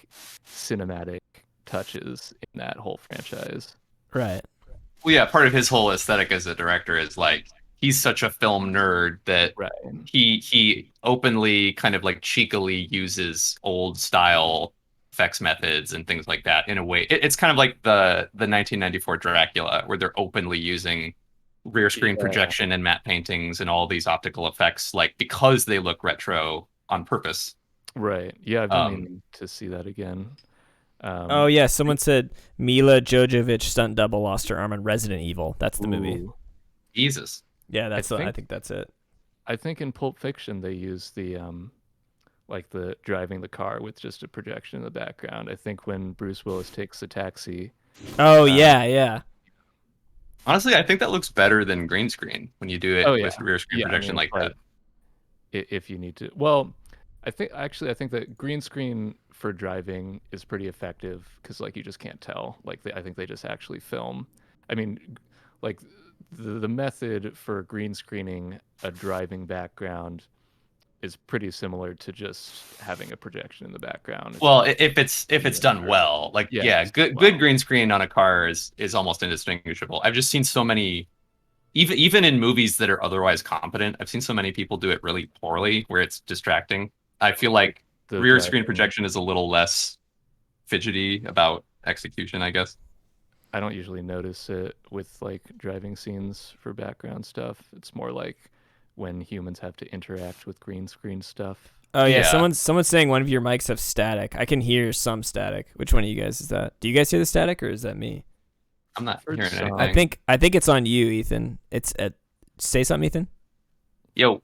cinematic touches in that whole franchise. Right. well, yeah, part of his whole aesthetic as a director is like he's such a film nerd that Right. he openly kind of like cheekily uses old style effects methods and things like that in a way. It's kind of like the 1994 Dracula, where they're openly using rear screen Yeah. projection and matte paintings and all these optical effects, like because they look retro on purpose. Right. Yeah, I've been Um, meaning to see that again. Oh yeah, someone said Mila Jovovich stunt double lost her arm on Resident Evil. That's the movie. Ooh. Jesus. Yeah, I think- think that's it. I think in Pulp Fiction they use the the driving the car with just a projection in the background. I think when Bruce Willis takes the taxi. Oh yeah. Honestly, I think that looks better than green screen when you do it Oh, yeah. with rear screen Yeah, I projection mean, like that. If you need to. Well, I think that green screen for driving is pretty effective because like you just can't tell. Like I think they just actually film. I mean, like the method for green screening a driving background is pretty similar to just having a projection in the background. Well, if it's done well, like good green screen on a car is almost indistinguishable. I've just seen so many, even in movies that are otherwise competent, I've seen so many people do it really poorly where it's distracting. I feel like The rear screen driving- projection is a little less fidgety about execution, I guess. I don't usually notice it with like driving scenes for background stuff. It's more like when humans have to interact with green screen stuff. Oh yeah, Yeah. someone's saying one of your mics have static. I can hear some static. Which one of you guys is that? Do you guys hear the static or is that me? I'm not Heard hearing some. anything. I think it's on you, Ethan. It's at say something, Ethan. Yo.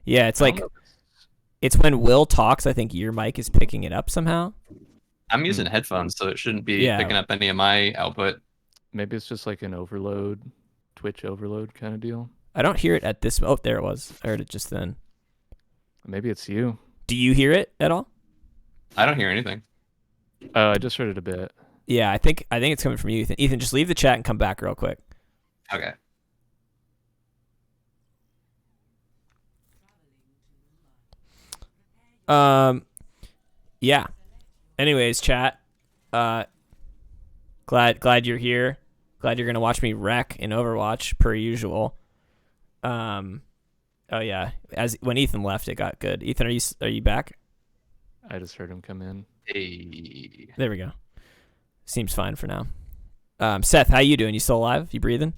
Yeah, it's I like don't know if it's when Will talks. I think your mic is picking it up somehow. I'm using headphones, so it shouldn't be Yeah. picking up any of my output. maybe it's just like an overload, Twitch overload kind of deal. I don't hear it at this. Oh, there it was. I heard it just then. Maybe it's you. Do you hear it at all? I don't hear anything. I just heard it a bit. Yeah, I think it's coming from you, Ethan. Ethan, just leave the chat and come back real quick. Okay. Yeah. Anyways, chat. Glad you're here. Glad you're gonna watch me wreck in Overwatch per usual. Oh yeah. As when Ethan left, it got good. Ethan, are you back? I just heard him come in. Hey. There we go. Seems fine for now. Seth, how you doing? You still alive? You breathing?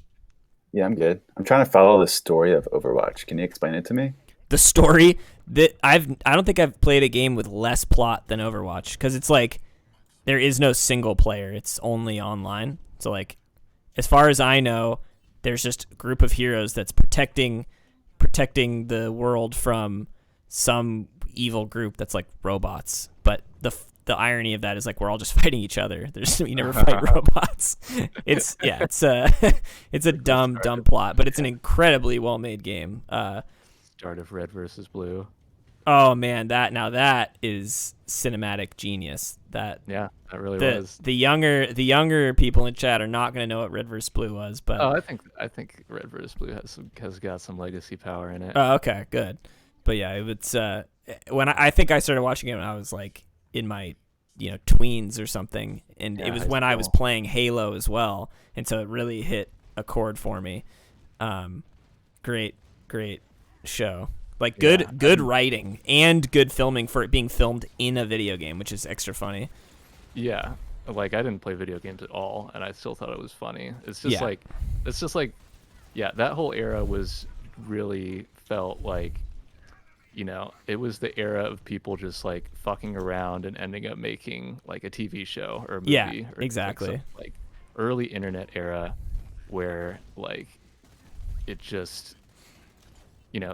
Yeah, I'm good. I'm trying to follow the story of Overwatch. Can you explain it to me? The story that I don't think I've played a game with less plot than Overwatch because it's like there is no single player. It's only online. So like, as far as I know, there's just a group of heroes that's protecting the world from some evil group that's like robots. But the irony of that is like we're all just fighting each other. You never fight robots. It's it's a dumb plot, but it's an incredibly well made game. Start of Red versus Blue. Oh man, that is cinematic genius. That Yeah, that really was. the younger people in chat are not going to know what Red vs Blue was, but Oh, I think Red versus Blue has got some legacy power in it. oh, okay, good. But yeah, it's when I think I started watching it when I was like in my tweens or something, and Yeah, it was high when I was school. playing Halo as well, and so it really hit a chord for me. Great show. Like good writing and good filming for it being filmed in a video game, which is extra funny. Yeah, like I didn't play video games at all, and I still thought it was funny. It's just like, yeah, that whole era was really felt like, it was the era of people just like fucking around and ending up making like a TV show or a movie. Yeah, or exactly. Like early internet era, where like it just.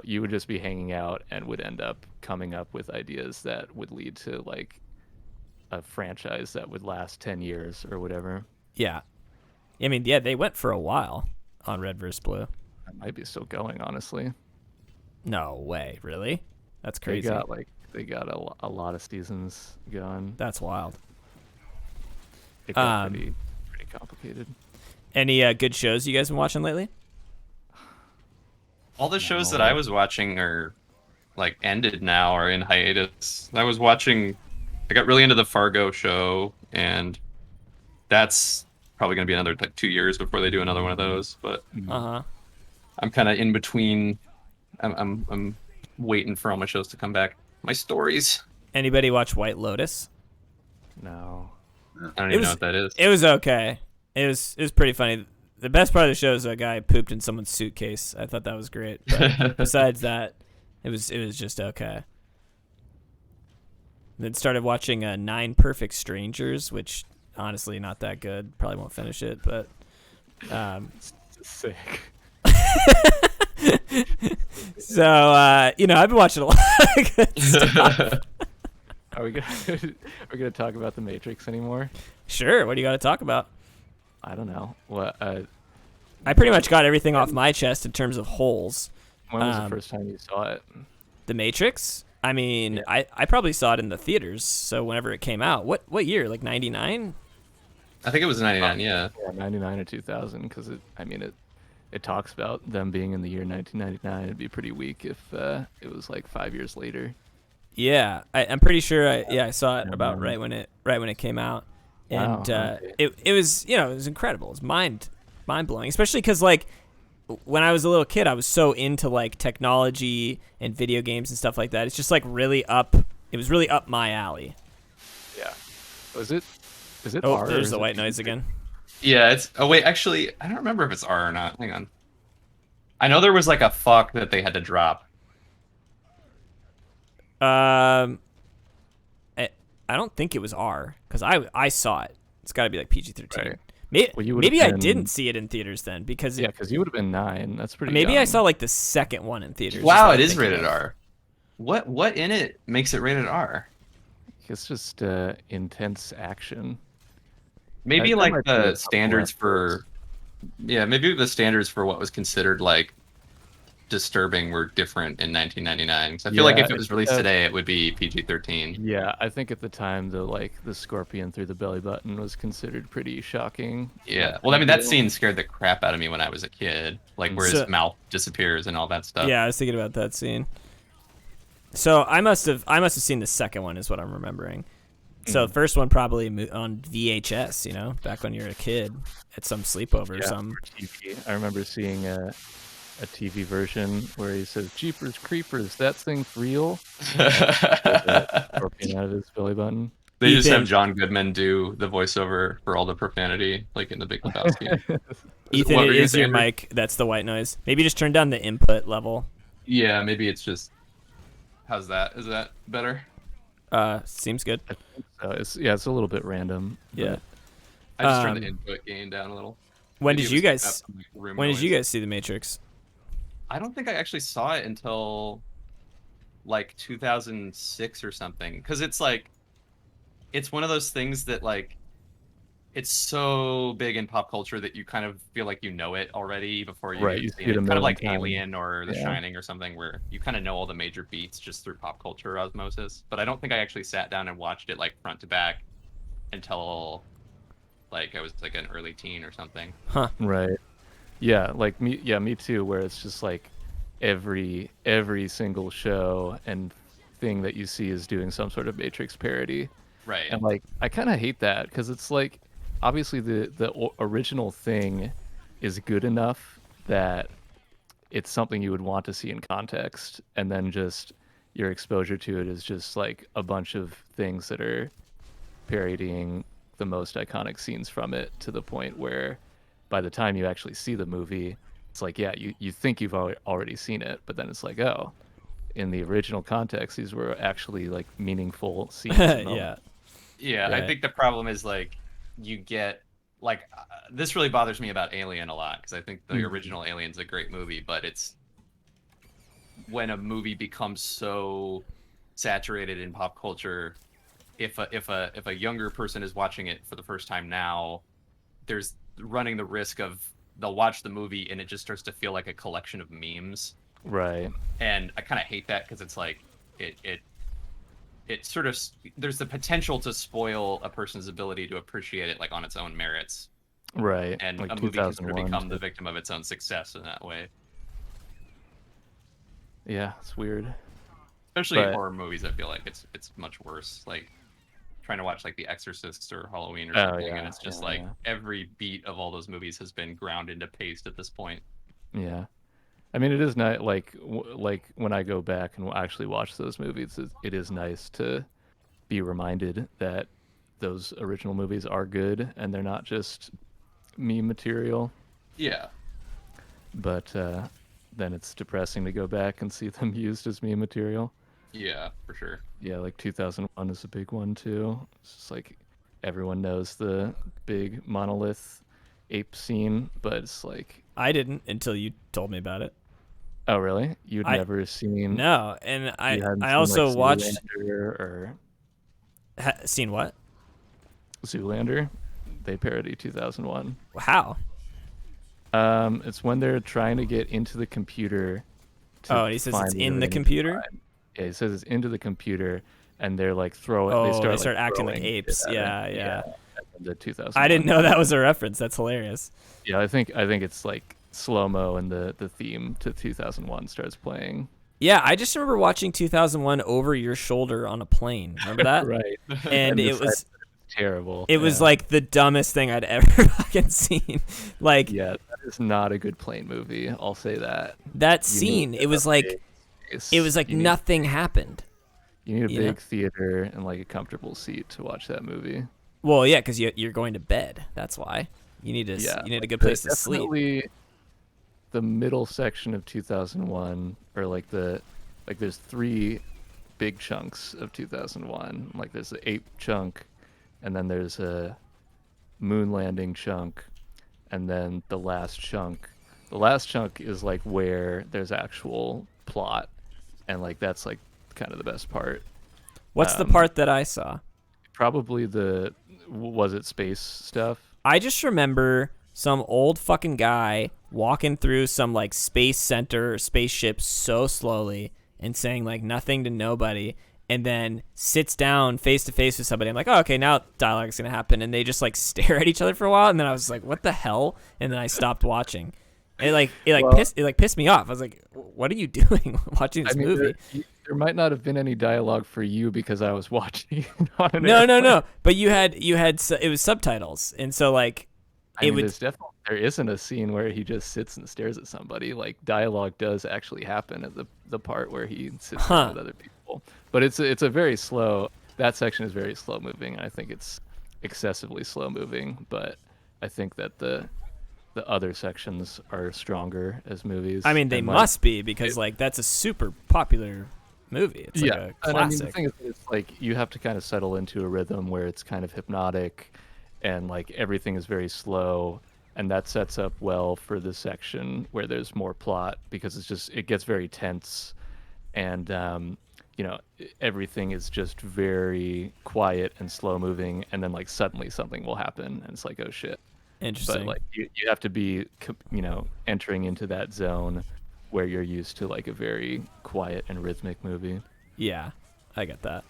You would just be hanging out and would end up coming up with ideas that would lead to like a franchise that would last 10 years or whatever. Yeah. I mean, yeah, they went for a while on Red vs. Blue. That might be still going, honestly. No way, really? That's crazy. They got a lot of seasons going. That's wild. It got pretty complicated. Any good shows you guys been watching lately? All the shows that I was watching are like ended now or in hiatus. I got really into the Fargo show, and that's probably going to be another like 2 years before they do another one of those. But Uh-huh. I'm kind of in between. I'm waiting for all my shows to come back. My stories. Anybody watch White Lotus? No. I don't even know what that is. It was okay. It was pretty funny. The best part of the show is a guy pooped in someone's suitcase. I thought that was great. But besides that, it was just okay. Then started watching 9 Perfect Strangers, which honestly not that good. Probably won't finish it, but Sick. so I've been watching a lot of good stuff. Are we gonna talk about The Matrix anymore? Sure, what do you got to talk about? I don't know. What? I pretty much got everything off my chest in terms of holes. When was the first time you saw it? The Matrix? I mean, Yeah. I probably saw it in the theaters, so whenever it came out. What year? Like 99? I think it was 99. Yeah. Yeah, 99 or 2000, because it talks about them being in the year 1999. It'd be pretty weak if it was like 5 years later. Yeah, I'm pretty sure. I saw it about right when it came out, and Wow, okay. it was it was incredible. It was mind blowing, especially because like when I was a little kid, I was so into like technology and video games and stuff like that. It's just like really up. It was really up my alley. Yeah. Was it? Is it? Oh, R or there's is the it white PG? noise again. Yeah, it's. Oh wait, actually, I don't remember if it's R or not. Hang on. I know there was like a fuck that they had to drop. I don't think it was R because I saw it. It's got to be like PG-13. Right. Maybe, Well, you would've maybe I been- didn't see it in theaters then because Yeah, because you would have been 9. That's pretty. maybe I young. saw like the second one in theaters. Wow, what it I'm is thinking rated of. R. What in it makes it rated R? It's just intense action. Maybe That like might be a the couple standards for, yeah, maybe the standards for what was considered like disturbing were different in 1999. 'Cause I feel like Yeah, if it was released yeah. today, it would be PG-13. Yeah, I think at the time the scorpion through the belly button was considered pretty shocking. Yeah. Like, Well, I mean, that deal. scene scared the crap out of me when I was a kid, like where So- his mouth disappears and all that stuff. Yeah, I was thinking about that scene. So I must have seen the second one is what I'm remembering. So the first one probably on VHS, back when you were a kid at some sleepover or Yeah, something. for TV. I remember seeing a TV version where he says, "Jeepers creepers, that thing's real." Scorpion out of his belly button. They just Ethan- have John Goodman do the voiceover for all the profanity, like in The Big Lebowski. Ethan, What it were you is your saying, Rick? mic. That's the white noise. Maybe just turn down the input level. Yeah, maybe it's just. How's that? Is that better? Seems good. So it's a little bit random. Yeah. I just turned the Um, input gain down a little. When Maybe did it you was guys? picking up some room When did you noise. guys see The Matrix? I don't think I actually saw it until like 2006 or something. Because it's like, it's one of those things that like, it's so big in pop culture that you kind of feel like you know it already before you Right, even you see see it. it a Kind of million like times. Alien or The Yeah. Shining or something where you kind of know all the major beats just through pop culture osmosis. But I don't think I actually sat down and watched it like front to back until like I was like an early teen or something. Right. Yeah, like me. Yeah, me too. Where it's just like every single show and thing that you see is doing some sort of Matrix parody, Right. and like I kind of hate that because it's like obviously the original thing is good enough that it's something you would want to see in context, and then just your exposure to it is just like a bunch of things that are parodying the most iconic scenes from it to the point where by the time you actually see the movie, it's like, yeah, you think you've already seen it, but then it's like, oh, in the original context, these were actually like meaningful scenes. and Yeah. moments. Yeah, I Right. think the problem is like you get like this really bothers me about Alien a lot because I think the original Alien's a great movie, but it's when a movie becomes so saturated in pop culture, if a younger person is watching it for the first time now, there's running the risk of they'll watch the movie and it just starts to feel like a collection of memes. Right. And I kind of hate that because it's like it sort of there's the potential to spoil a person's ability to appreciate it like on its own merits, Right. and like a movie can sort of 2001. become the victim of its own success in that way. Yeah, it's weird. Especially But- horror movies, I feel like it's much worse. Like trying to watch like The Exorcist or Halloween or Oh, something, yeah, and it's just yeah, like yeah. every beat of all those movies has been ground into paste at this point. Yeah. I mean, it is not like like when I go back and actually watch those movies, it is nice to be reminded that those original movies are good and they're not just meme material. Yeah. But then it's depressing to go back and see them used as meme material. Yeah, for sure. Yeah, like 2001 is a big one too. It's just like everyone knows the big monolith ape scene, but it's like, I didn't until you told me about it. oh really? You'd I- never seen? No, and you I hadn't I seen, also like, watched Zoolander or seen what? Zoolander. They parody 2001. How? It's when they're trying to get into the computer. Oh, and he says it's find in the Newton. computer. Yeah, he says it's into the computer, and they're like throwing. Oh, they they start, start like, acting like throwing apes. shit at Yeah, her. yeah. And the 2000. I didn't know that was a reference. That's hilarious. Yeah, I think it's like slow-mo and the theme to 2001 starts playing. Yeah, I just remember watching 2001 over your shoulder on a plane. Remember that? Right. And it decided was that it terrible. it was Yeah. like the dumbest thing I'd ever fucking seen. Like Yeah, that is not a good plane movie. I'll say that. that You need scene, it was like You need- nothing happened. You need a you know? big theater and like a comfortable seat to watch that movie. Well, yeah, because you're going to bed. That's why you need Yeah, you need a like good place to sleep. definitely the middle section of 2001, or like there's three big chunks of 2001. Like there's the ape chunk, and then there's a moon landing chunk, and then the last chunk. The last chunk is like where there's actual plot, and like that's like kind of the best part. What's the um, part that I saw? Probably was it space stuff? I just remember some old fucking guy walking through some like space center or spaceship so slowly and saying like nothing to nobody, and then sits down face to face with somebody. I'm like, oh, okay, now dialogue is gonna happen, and they just like stare at each other for a while, and then I was like, what the hell? And then I stopped watching. It pissed me off. I was like, what are you doing watching this movie? There might not have been any dialogue for you because I was watching. On an No. airplane. But you had it was subtitles, and so like I mean, there isn't a scene where he just sits and stares at somebody. Like dialogue does actually happen at the part where he sits there with other people. But it's a very slow. That section is very slow moving. I think it's excessively slow moving. But I think that the other sections are stronger as movies. I mean, they and, like, must be because like that's a super popular movie. It's like a and I mean, classic. the thing is, it's like you have to kind of settle into a rhythm where it's kind of hypnotic, and like everything is very slow, and that sets up well for the section where there's more plot because it gets very tense, and everything is just very quiet and slow moving, and then like suddenly something will happen, and it's like, oh shit. Interesting. But like you have to be entering into that zone where you're used to like a very quiet and rhythmic movie. Yeah, I get that.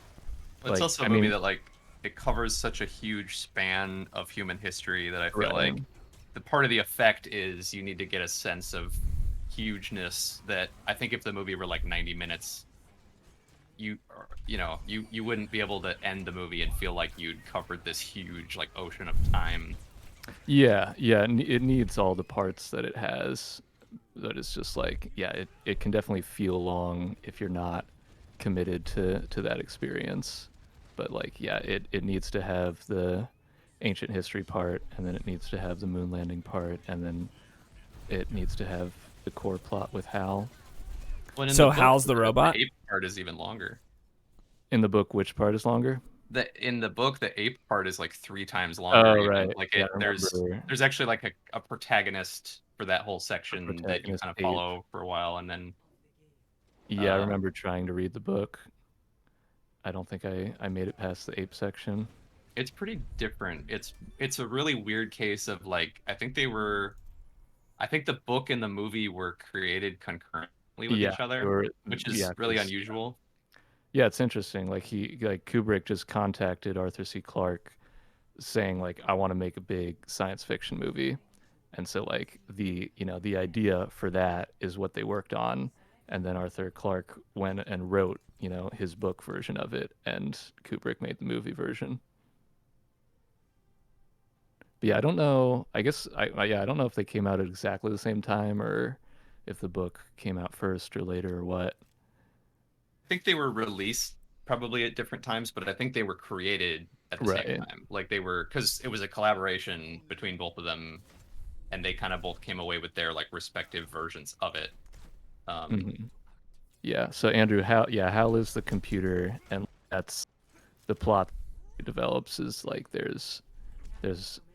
But it's Like, also a I movie mean- that like it covers such a huge span of human history that I feel Right. like the part of the effect is you need to get a sense of hugeness that I think if the movie were like 90 minutes, you wouldn't be able to end the movie and feel like you'd covered this huge like ocean of time. Yeah, it needs all the parts that it has. That it's just like, yeah, it can definitely feel long if you're not committed to that experience. But like, yeah, it needs to have the ancient history part, and then it needs to have the moon landing part, and then it needs to have the core plot with Hal. When in So the book, Hal's the robot? ape part is even longer. In the book, which part is longer? In the book, the ape part is like 3 times longer. Oh, even. right. Like Yeah, I there's remember. actually like a protagonist for that whole section that you protagonist kind of ape. follow for a while, and then Yeah, I remember trying to read the book. I don't think I made it past the ape section. it's pretty different. It's a really weird case of like I think the book and the movie were created concurrently with Yeah, each other, they were- which is yeah, really 'cause- unusual. Yeah, it's interesting. Like Kubrick just contacted Arthur C. Clarke saying like, I want to make a big science fiction movie. And so like the idea for that is what they worked on, and then Arthur Clarke went and wrote, his book version of it, and Kubrick made the movie version. But yeah, I don't know. I guess I don't know if they came out at exactly the same time or if the book came out first or later or what. I think they were released probably at different times, but I think they were created at the same Right. time. Like they were, because it was a collaboration between both of them, and they kind of both came away with their like respective versions of it. Mhm. Yeah. So Andrew, Hal is the computer, and that's the plot it develops is like there's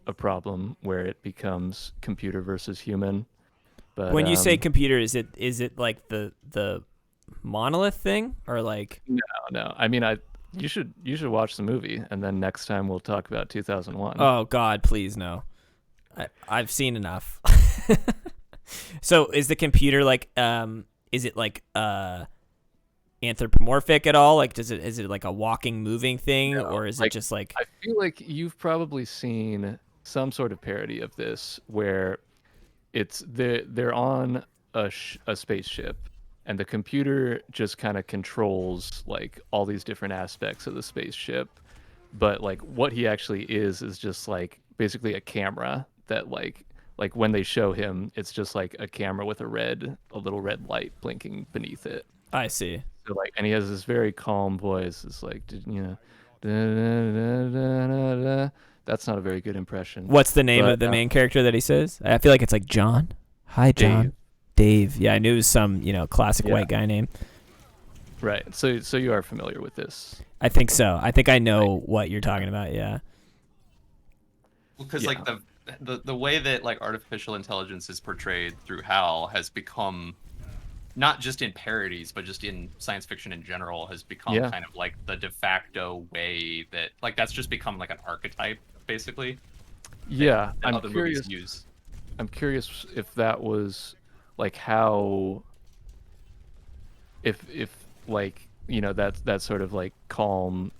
a problem where it becomes computer versus human. But When you say computer, is it like the monolith thing or like? no, I mean you should watch the movie, and then next time we'll talk about 2001. Oh God, please no. I've seen enough. So is the computer like is it like anthropomorphic at all? Like is it like a walking, moving thing, No, or is like, it just like? I feel like you've probably seen some sort of parody of this where they're on a spaceship, and the computer just kind of controls like all these different aspects of the spaceship, but like what he actually is just like basically a camera that like when they show him, it's just like a camera with a little red light blinking beneath it. I see. So like, and he has this very calm voice. It's like, you know, da, da, da, da, da, da. That's not a very good impression. What's the name But, of the main character that he says? I feel like it's like John. Hi, John. Dave. Yeah, I knew it was some, classic white guy name. Right. So you are familiar with this. I think so. I think I know what you're talking about. Yeah. Because Yeah. like the way that like artificial intelligence is portrayed through HAL has become, not just in parodies, but just in science fiction in general, has become Yeah. kind of like the de facto way that like that's just become like an archetype basically. Yeah, that I'm other curious. movies use. I'm curious if that was like how, if like that sort of like calm,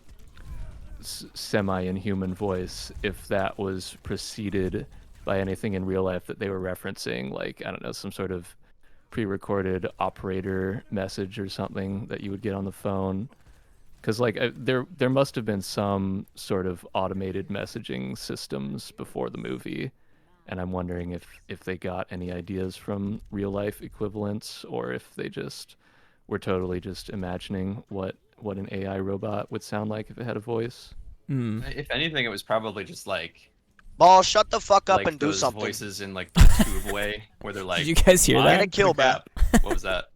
semi-inhuman voice, if that was preceded by anything in real life that they were referencing, like I don't know, some sort of pre-recorded operator message or something that you would get on the phone. Because like there must have been some sort of automated messaging systems before the movie, and I'm wondering if they got any ideas from real life equivalents, or if they just were totally just imagining what an AI robot would sound like if it had a voice. Hmm. If anything, it was probably just like Ball, shut the fuck up like and do those something. voices in like the tube way where they're like, Did you guys hear "Mind Get a that? kill the back. gap." What was that?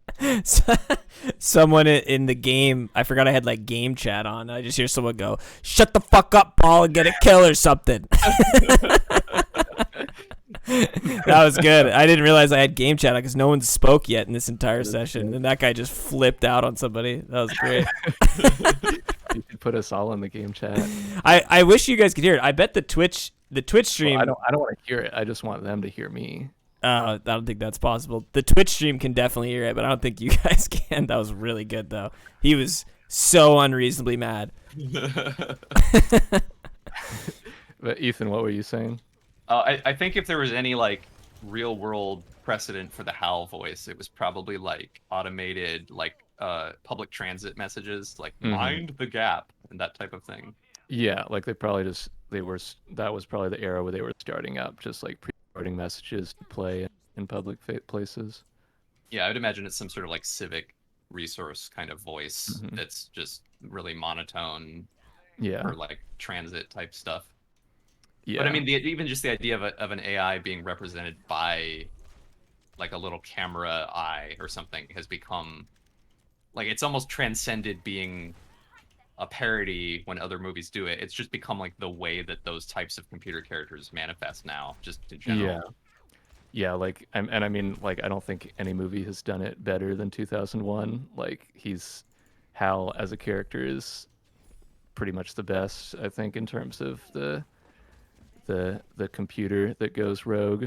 Someone in the game, I forgot I had like game chat on. I just hear someone go, "Shut the fuck up, Paul, and get a kill or something." That was good. I didn't realize I had game chat because no one spoke yet in this entire session, and that guy just flipped out on somebody. That was great. You could put us all in the game chat. I wish you guys could hear it. I bet the Twitch stream. Well, I don't want to hear it. I just want them to hear me. I don't think that's possible. The Twitch stream can definitely hear it, but I don't think you guys can. That was really good, though. He was so unreasonably mad. But Ethan, what were you saying? I think if there was any like real world precedent for the HAL voice, it was probably like automated like public transit messages, like "mind the gap" and that type of thing. Yeah, like that was probably the era where they were starting up, just like pre-recording messages to play in public places. Yeah, I would imagine it's some sort of like civic resource kind of voice that's just really monotone Yeah. for like transit type stuff. Yeah. But I mean, even just the idea of an AI being represented by like a little camera eye or something has become like it's almost transcended being a parody when other movies do it. It's just become like the way that those types of computer characters manifest now, just in general. Yeah, like I mean, like I don't think any movie has done it better than 2001. Like Hal as a character is pretty much the best, I think, in terms of the computer that goes rogue.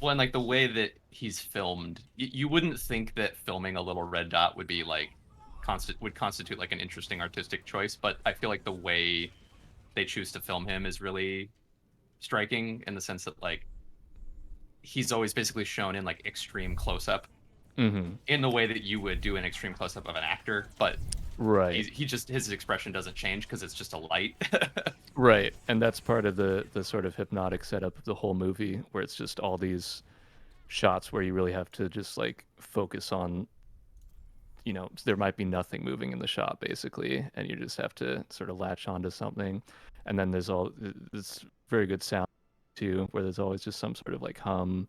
Well, and like the way that he's filmed, you wouldn't think that filming a little red dot would be like would constitute like an interesting artistic choice, but I feel like the way they choose to film him is really striking in the sense that like he's always basically shown in like extreme close-up in the way that you would do an extreme close-up of an actor, but Right. he just his expression doesn't change because it's just a light. Right, and that's part of the sort of hypnotic setup of the whole movie, where it's just all these shots where you really have to just like focus on, there might be nothing moving in the shot basically, and you just have to sort of latch onto something. And then there's all this very good sound too, where there's always just some sort of like hum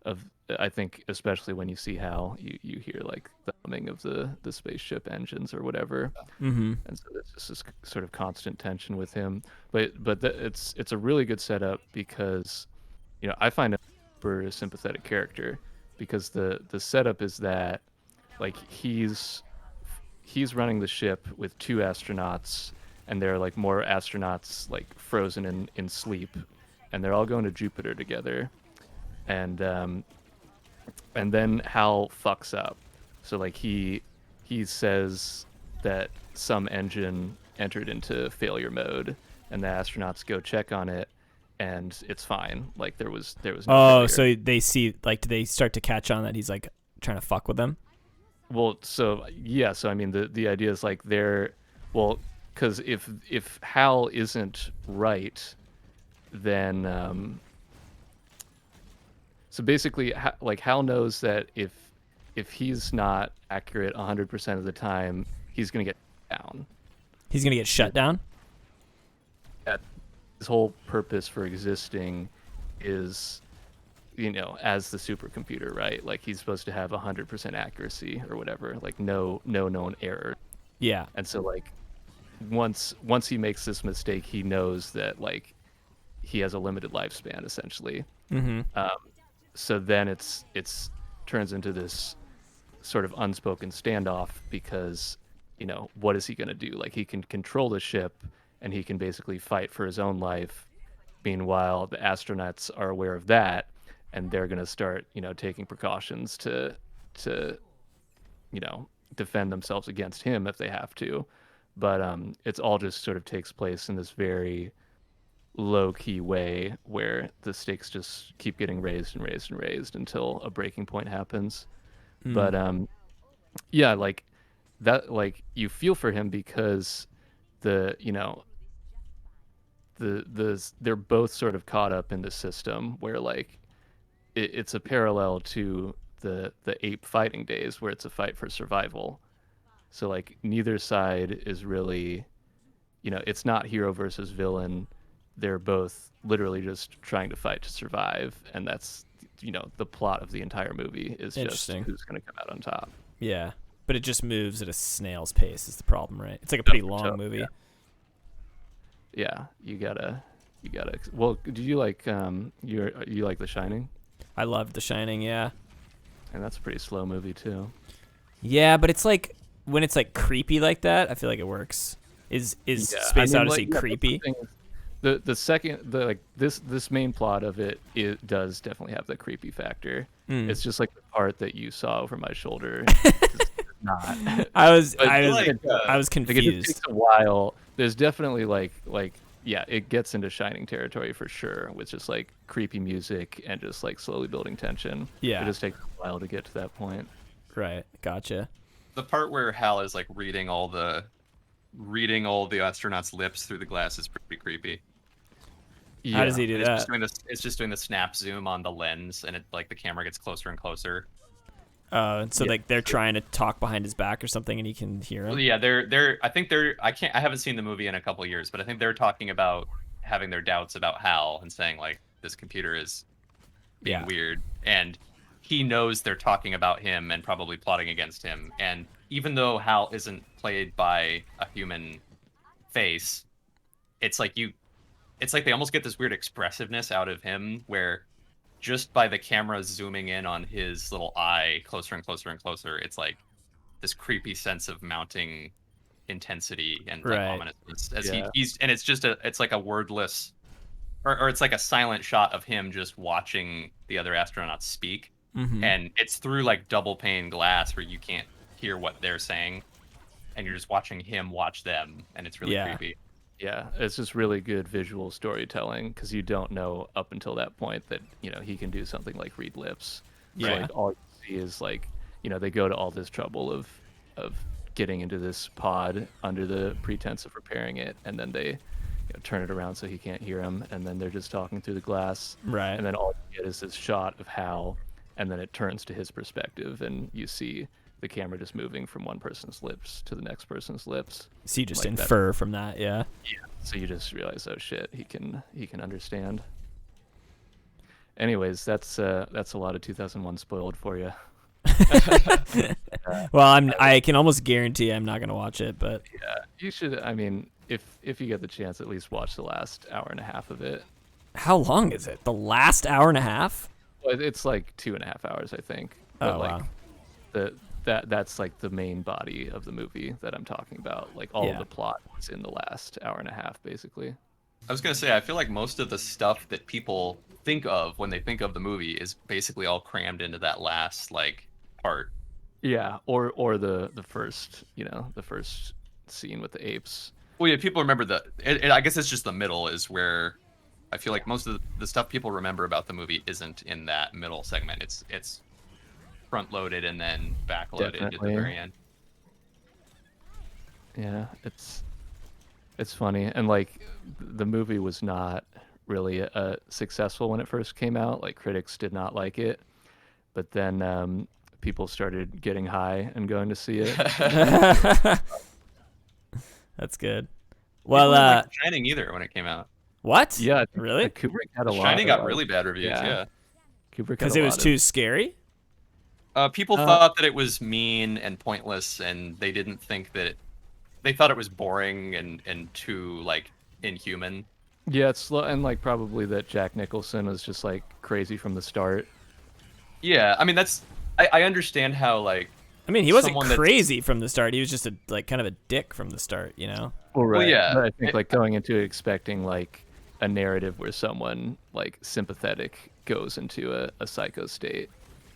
of, I think especially when you see Hal, you hear like the humming of the spaceship engines or whatever. Mm-hmm. And so there's just this sort of constant tension with him. But it's a really good setup because, I find him a super sympathetic character, because the setup is that like he's running the ship with two astronauts, and there are like more astronauts like frozen in sleep, and they're all going to Jupiter together. And then Hal fucks up. So like he says that some engine entered into failure mode, and the astronauts go check on it, and it's fine. Like there was no Oh, barrier. so they see, like, do they start to catch on that he's like trying to fuck with them? Well, so yeah, so I mean the idea is like because if Hal isn't right, then so basically like Hal knows that if he's not accurate 100% of the time, he's gonna get down. He's gonna get shut down. That his whole purpose for existing is, as the supercomputer, right? Like he's supposed to have 100% accuracy or whatever, like no known error. Yeah. And so like once he makes this mistake, he knows that like he has a limited lifespan essentially. Mm-hmm. So then it's turns into this sort of unspoken standoff because what is he going to do? Like he can control the ship and he can basically fight for his own life. Meanwhile, the astronauts are aware of that and they're going to start taking precautions to defend themselves against him if they have to. But it's all just sort of takes place in this very low key way where the stakes just keep getting raised and raised and raised until a breaking point happens. But yeah, like that, like you feel for him because the they're both sort of caught up in the system where like it's a parallel to the ape fighting days where it's a fight for survival. So like neither side is really, it's not hero versus villain. They're both literally just trying to fight to survive, and that's the plot of the entire movie is just Interesting. who's going to come out on top. Yeah, but it just moves at a snail's pace is the problem, right? It's like a pretty long movie. Yeah, you gotta. Well, do you like you like The Shining? I loved The Shining. Yeah. And that's a pretty slow movie too. Yeah, but it's like when it's like creepy like that, I feel like it works. Is Space Odyssey creepy? The second like this main plot of it does definitely have the creepy factor. It's just like the part that you saw over my shoulder. Not. I was Like, confused. it just takes a while. There's definitely like yeah, it gets into Shining territory for sure, with just like creepy music and just like slowly building tension. Yeah. It just takes a while to get to that point. Right. Gotcha. The part where Hal is like reading all the astronauts' lips through the glass is pretty creepy. How does he do that? It's just doing the snap zoom on the lens, and it like the camera gets closer and closer. So like they're trying to talk behind his back or something, and he can hear him. Well, yeah, I haven't seen the movie in a couple of years, but I think they're talking about having their doubts about Hal and saying like this computer is being weird, and he knows they're talking about him and probably plotting against him. And even though Hal isn't played by a human face, it's like they almost get this weird expressiveness out of him where just by the camera zooming in on his little eye closer and closer and closer, it's like this creepy sense of mounting intensity and like ominousness as he's and it's like a wordless or it's like a silent shot of him just watching the other astronauts speak. And it's through like double pane glass where you can't hear what they're saying and you're just watching him watch them, and it's really creepy. Yeah, it's just really good visual storytelling because you don't know up until that point that he can do something like read lips. So, like, all you see is like they go to all this trouble of getting into this pod under the pretense of repairing it, and then they turn it around so he can't hear him, and then they're just talking through the glass. Right. And then all you get is this shot of Hal, and then it turns to his perspective, and you see the camera just moving from one person's lips to the next person's lips. So you just like infer from that, yeah. Yeah. So you just realize, oh shit, he can understand. Anyways, that's a lot of 2001 spoiled for you. Well, I can almost guarantee I'm not gonna watch it, but yeah, you should. I mean, if you get the chance, at least watch the last hour and a half of it. How long is it? The last hour and a half? Well, it's like 2.5 hours, I think. Oh, like, wow. That's like the main body of the movie that I'm talking about. Like all of the plot is in the last hour and a half, basically. I was gonna say, I feel like most of the stuff that people think of when they think of the movie is basically all crammed into that last like part. Yeah, or the first, the first scene with the apes. Well, yeah, people remember I guess it's just the middle is where I feel like most of the stuff people remember about the movie isn't in that middle segment. It's front loaded and then back loaded at the Definitely. very end. Yeah, it's funny, and like the movie was not really successful when it first came out. Like critics did not like it, but then people started getting high and going to see it. That's good. Well, Well, like The Shining either when it came out. what? Yeah, I think, Really? like, Kubrick had a The lot. Shining of, got like- really bad reviews. Yeah. Kubrick had Because a it was lot too of, scary. People thought that it was mean and pointless, and they didn't think that they thought it was boring and too like inhuman. Yeah, it's slow, and like probably that Jack Nicholson was just like crazy from the start. Yeah, I mean I understand how like I mean, he wasn't someone that's- crazy from the start. He was just kind of a dick from the start, you know? Well, yeah, But I think like going into it expecting like a narrative where someone like sympathetic goes into a psycho state,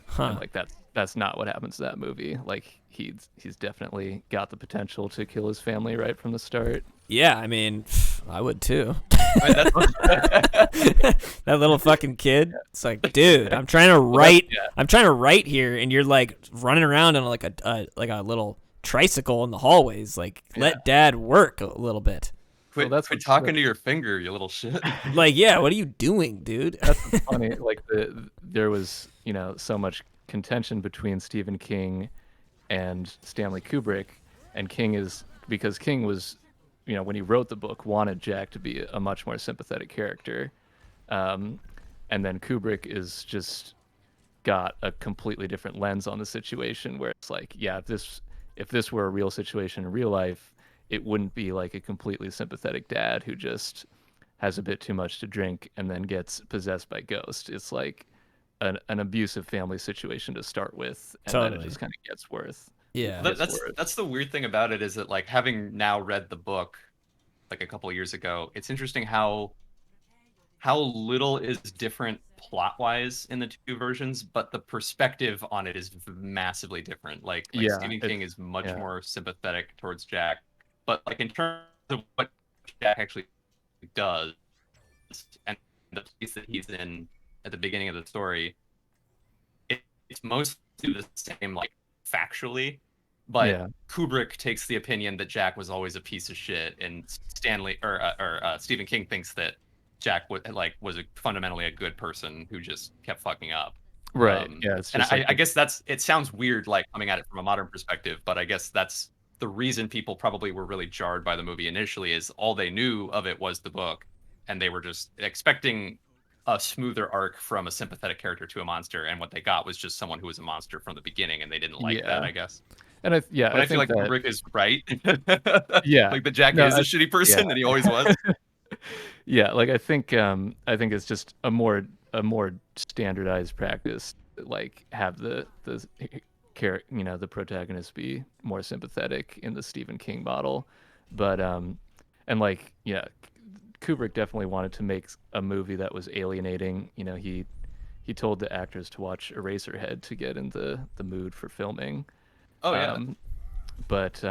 Huh. and like that's not what happens in that movie. Like he's definitely got the potential to kill his family right from the start. Yeah, I mean, I would too. I mean, That little fucking kid. It's like, dude, I'm trying to write. yeah. I'm trying to write here, and you're like running around on like a little tricycle in the hallways. Like, let Dad work a little bit. quit, Well, that's quit what's talking to your finger, you little shit. Like, yeah, what are you doing, dude? That's what's funny. Like there was so much contention between Stephen King and Stanley Kubrick, and because King was, when he wrote the book, wanted Jack to be a much more sympathetic character, and then Kubrick is just got a completely different lens on the situation, where it's like, yeah, if this were a real situation in real life, it wouldn't be like a completely sympathetic dad who just has a bit too much to drink and then gets possessed by ghosts. It's like an abusive family situation to start with, and then Totally. it just kind of gets worse. Yeah. That's the weird thing about it, is that like having now read the book like a couple of years ago, it's interesting how little is different plot wise in the two versions, but the perspective on it is massively different. Like Yeah, Stephen King is much yeah. more sympathetic towards Jack, but like in terms of what Jack actually does and the place that he's in at the beginning of the story, it's mostly the same, like factually, but Yeah. Kubrick takes the opinion that Jack was always a piece of shit, and Stephen King thinks that Jack was fundamentally a good person who just kept fucking up. Right. Yeah. It's And just I guess it sounds weird, like coming at it from a modern perspective, but I guess that's the reason people probably were really jarred by the movie initially, is all they knew of it was the book, and they were just expecting a smoother arc from a sympathetic character to a monster, and what they got was just someone who was a monster from the beginning, and they didn't like that, Yeah. I guess. And But I feel like think that, Kubrick is right. Yeah. Like that Jack No, is a shitty person, and he always was. yeah, like I think it's just a more standardized practice, like have the protagonist be more sympathetic in the Stephen King model, but and like, yeah, Kubrick definitely wanted to make a movie that was alienating. He told the actors to watch Eraserhead to get in the mood for filming. Oh yeah. But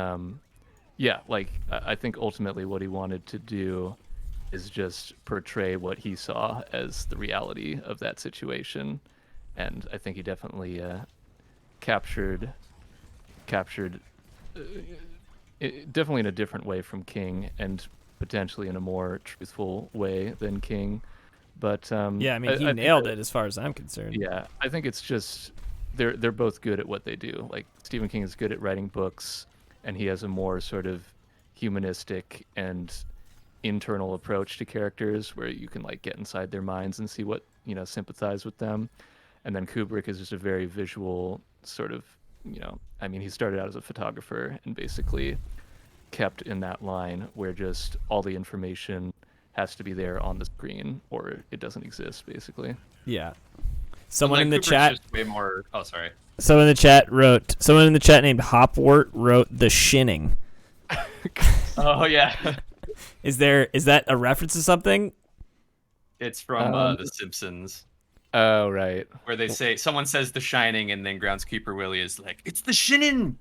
yeah, like I think ultimately what he wanted to do is just portray what he saw as the reality of that situation, and I think he definitely captured it definitely in a different way from King, and potentially in a more truthful way than King. But Yeah, I mean, he think nailed that- it as far as I'm concerned. Yeah, I think it's just they're both good at what they do. Like Stephen King is good at writing books, and he has a more sort of humanistic and internal approach to characters, where you can like get inside their minds and see what, sympathize with them. And then Kubrick is just a very visual sort of, I mean, he started out as a photographer and basically kept in that line where just all the information has to be there on the screen or it doesn't exist, basically. Yeah. Someone Like, in the Kubrick's chat. just way more. Oh, sorry. Someone in the chat named Hopwort wrote The Shinning. Oh yeah. Is that a reference to something? It's from The Simpsons, Oh, right. where someone says The Shining, and then groundskeeper Willie is like, "It's The Shinning.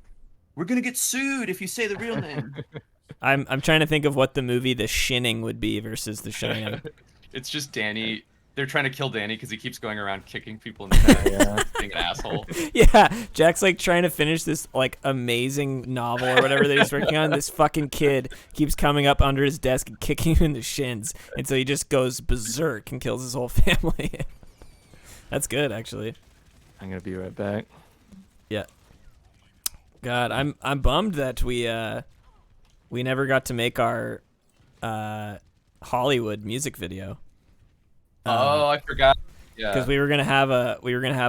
We're gonna get sued if you say the real name." I'm trying to think of what the movie The Shinning would be versus The Shining. It's just Danny. They're trying to kill Danny because he keeps going around kicking people in the head, being an asshole. Yeah, Jack's like trying to finish this like amazing novel or whatever that he's working on. This fucking kid keeps coming up under his desk and kicking him in the shins, and so he just goes berserk and kills his whole family. That's good, actually. I'm gonna be right back. Yeah. God, I'm bummed that we never got to make our Hollywood music video. Oh, I forgot. Yeah. Because we were gonna have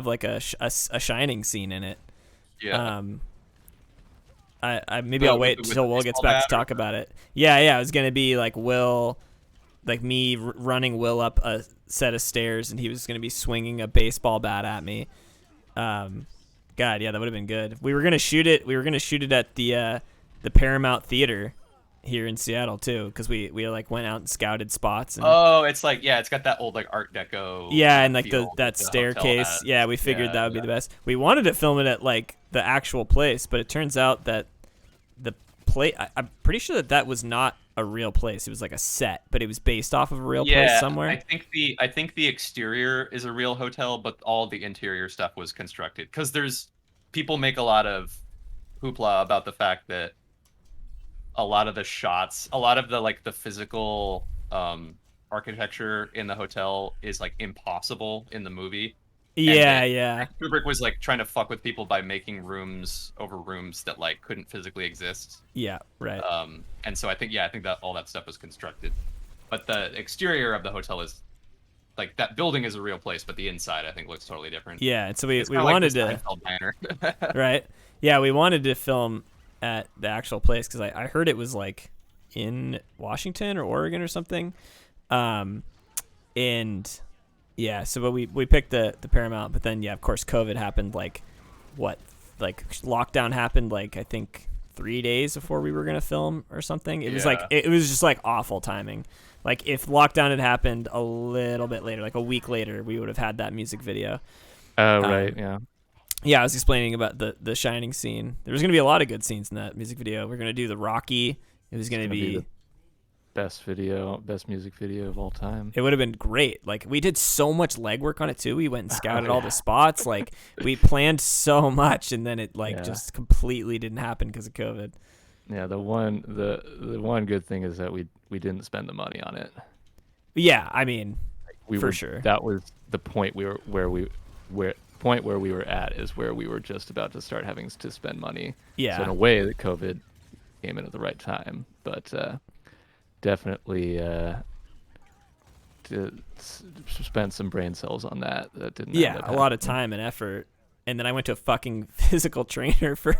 like a Shining scene in it. Yeah. I maybe I'll wait till Will gets back to talk about it. Yeah, it was gonna be like Will, like me running Will up a set of stairs, and he was gonna be swinging a baseball bat at me. God, yeah, that would have been good. We were gonna shoot it. We were gonna shoot it at the Paramount Theater here in Seattle too, because we like went out and scouted spots. And, oh, it's like it's got that old like Art Deco. yeah, and like feel that the staircase. hotel has. Yeah, we figured that would be the best. We wanted to film it at like the actual place, but it turns out that the place. I'm pretty sure that was not a real place. It was like a set, but it was based off of a real place somewhere. I think the exterior is a real hotel, but all the interior stuff was constructed because people make a lot of hoopla about the fact that a lot of the shots, a lot of the like the physical architecture in the hotel is like impossible in the movie. Yeah. Kubrick was like trying to fuck with people by making rooms over rooms that like couldn't physically exist. Yeah, right. And so I think that all that stuff was constructed, but the exterior of the hotel is like that building is a real place, but the inside I think looks totally different. Yeah, and so we kinda wanted like to diner. right. Yeah, we wanted to film at the actual place because I heard it was like in Washington or Oregon or something. And yeah, so but we picked the Paramount, but then of course COVID happened like lockdown happened like I think 3 days before we were gonna film or something. It was like it was just like awful timing. Like if lockdown had happened a little bit later, like a week later, we would have had that music video. Oh right, yeah. Yeah, I was explaining about the Shining scene. There was going to be a lot of good scenes in that music video. We're going to do the Rocky. It was going to be the best music video of all time. It would have been great. Like we did so much legwork on it too. We went and scouted all the spots. Like we planned so much, and then it just completely didn't happen because of COVID. Yeah, the one good thing is that we didn't spend the money on it. Yeah, I mean, for sure. That was the point where we were at is where we were just about to start having to spend money. Yeah. So in a way that COVID came in at the right time, but definitely spent some brain cells on that. That didn't. Yeah, a lot of time and effort. And then I went to a fucking physical trainer for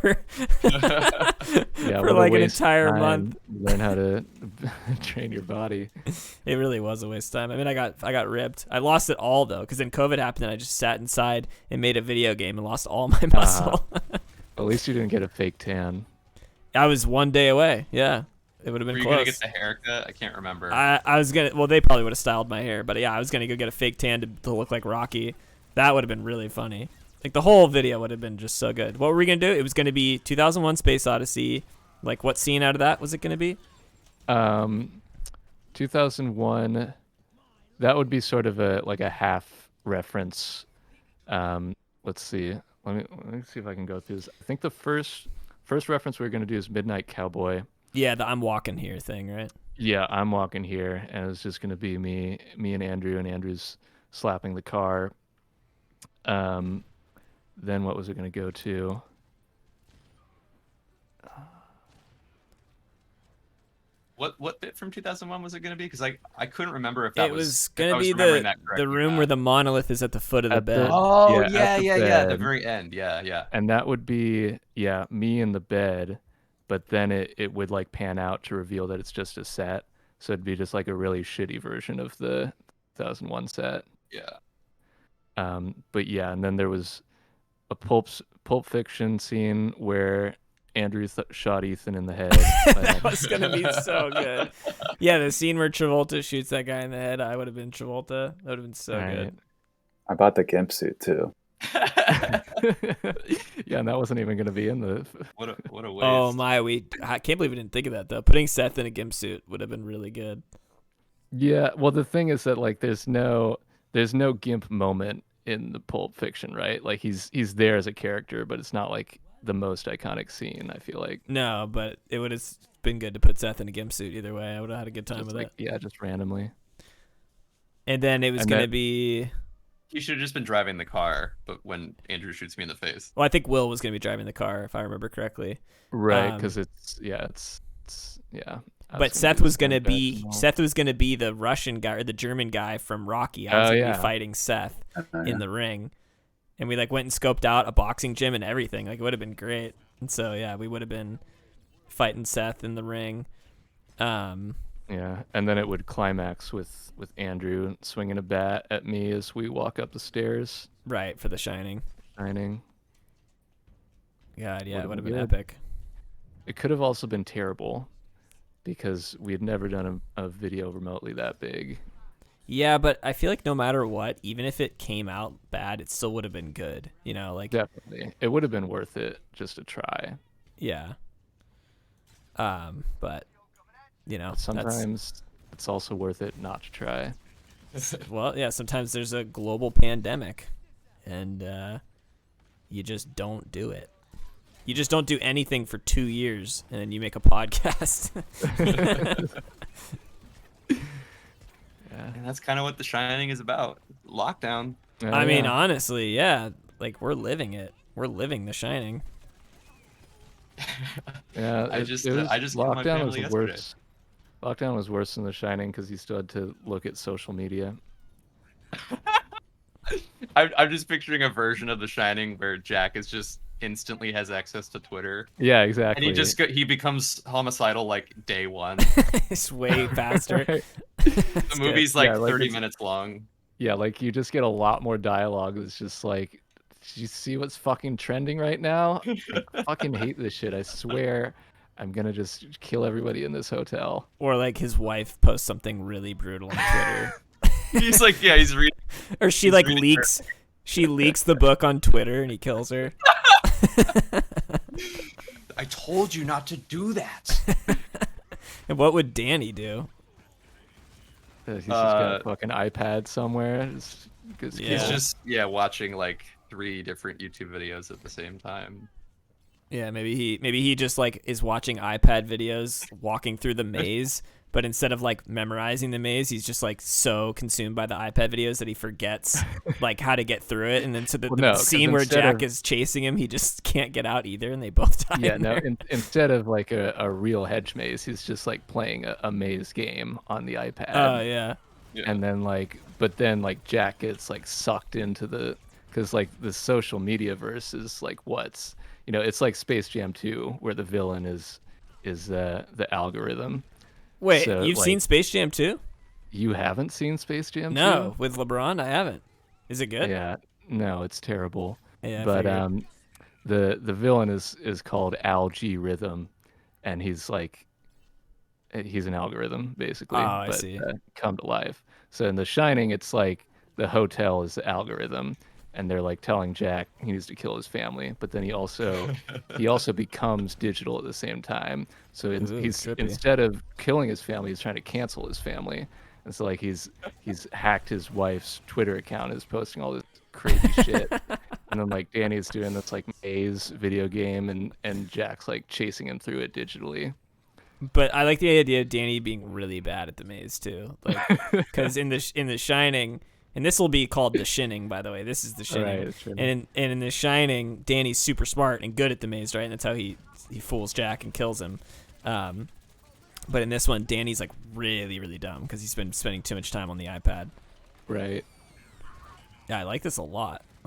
like an entire month. Learn how to train your body. It really was a waste of time. I mean, I got ripped. I lost it all though, because then COVID happened and I just sat inside and made a video game and lost all my muscle. At least you didn't get a fake tan. I was 1 day away. Yeah, it would have been Were you close. gonna get the haircut? I can't remember. I was gonna. Well, they probably would have styled my hair, but yeah, I was gonna go get a fake tan to look like Rocky. That would have been really funny. Like the whole video would have been just so good. What were we gonna do? It was gonna be 2001: Space Odyssey. Like what scene out of that was it gonna be? 2001. That would be sort of a half reference. Let's see. Let me see if I can go through this. I think the first reference we're gonna do is Midnight Cowboy. Yeah, the I'm walking here thing, right? Yeah, I'm walking here, and it's just gonna be me and Andrew, and Andrew's slapping the car. Then what was it going to go to? What bit from 2001 was it going to be? Because I couldn't remember if that was going to be the room where the monolith is at the foot of the bed. At the very end. Yeah. And that would be me in the bed, but then it would like pan out to reveal that it's just a set. So it'd be just like a really shitty version of the 2001 set. Yeah. But yeah, and then there was a Pulp Fiction scene where Andrew shot Ethan in the head. That was gonna be so good. Yeah, the scene where Travolta shoots that guy in the head. I would have been Travolta. That would have been so good. I bought the gimp suit too. Yeah, and that wasn't even gonna be in the. What a waste. Oh my, I can't believe we didn't think of that though. Putting Seth in a gimp suit would have been really good. Yeah, well, the thing is that like there's no GIMP moment in the Pulp Fiction, right? Like he's there as a character, but it's not like the most iconic scene, I feel like. No, but it would have been good to put Seth in a gimp suit either way. I would have had a good time Just with like it. yeah, just randomly. And then it was And gonna that- be. He should have just been driving the car, but when Andrew shoots me in the face. Well, I think Will was gonna be driving the car if I remember correctly. Right, Um, because it's yeah. I But gonna Seth do was the gonna same be directional. Seth was gonna be the Russian guy or the German guy from Rocky. I was Oh, gonna yeah. be fighting Seth Yeah. in the ring, and we like went and scoped out a boxing gym and everything. Like it would have been great. And so yeah, we would have been fighting Seth in the ring. Yeah, and then it would climax with Andrew swinging a bat at me as we walk up the stairs, Right, for The Shining. shining. God, yeah, it would Would've have been been good. epic. It could have also been terrible because we had never done a video remotely that big. Yeah, but I feel like no matter what, even if it came out bad, it still would have been good. You know, like Definitely, it would have been worth it just to try. yeah. But you know, Sometimes it's also worth it not to try. well, yeah. Sometimes there's a global pandemic, and you just don't do it. You just don't do anything for 2 years, and then you make a podcast. Yeah. And that's kind of what The Shining is about. Lockdown. I mean, Yeah. honestly, yeah. Like we're living it. We're living The Shining. Yeah, I just killed my lockdown family was yesterday. worse. Lockdown was worse than The Shining because you still had to look at social media. I'm just picturing a version of The Shining where Jack is just instantly has access to Twitter, Yeah, and exactly. he becomes homicidal like day one. It's way faster. Right. The movie's like Yeah, like 30 it's- minutes long. Yeah, like you just get a lot more dialogue. It's just like, do you see what's fucking trending right now? I fucking hate this shit. I swear, I'm gonna just kill everybody in this hotel. Or like his wife posts something really brutal on Twitter. He's like, yeah, he's reading. Or she He's like reading leaks she leaks the book on Twitter and he kills her. I told you not to do that. And what would Danny do? He's just got a fucking iPad somewhere. It's Yeah. He's just watching like 3 different YouTube videos at the same time. Yeah, maybe he just like is watching iPad videos walking through the maze, but instead of like memorizing the maze, he's just like so consumed by the iPad videos that he forgets like how to get through it. And then so the Well, no, 'cause scene where instead Jack of- is chasing him, he just can't get out either, and they both die. Yeah, in no. there. Instead of like a real hedge maze, he's just like playing a maze game on the iPad. Oh yeah. And then but then Jack gets like sucked into because like the social media verse is like it's like Space Jam 2 where the villain is the algorithm. Wait, So, you've like- seen Space Jam 2? You haven't seen Space Jam 2? No, with LeBron, I haven't. Is it good? Yeah, no, it's terrible. Yeah, I But figured. the villain is called Al G Rhythm, and he's an algorithm basically. Oh, I but, see. Come to life. So in The Shining, it's like the hotel is the algorithm, and they're like telling Jack he needs to kill his family, but then he also becomes digital at the same time. So Ooh, he's trippy. instead of killing his family, he's trying to cancel his family. And so like he's hacked his wife's Twitter account, is posting all this crazy shit. And then like Danny's doing this like maze video game, and Jack's like chasing him through it digitally. But I like the idea of Danny being really bad at the maze too, like because in the Shining, and this will be called The Shinning, by the way. This is The Shinning, Right, sure. and in The Shining, Danny's super smart and good at the maze, right? And that's how he fools Jack and kills him. But in this one, Danny's like really really dumb because he's been spending too much time on the iPad. Right. Yeah, I like this a lot.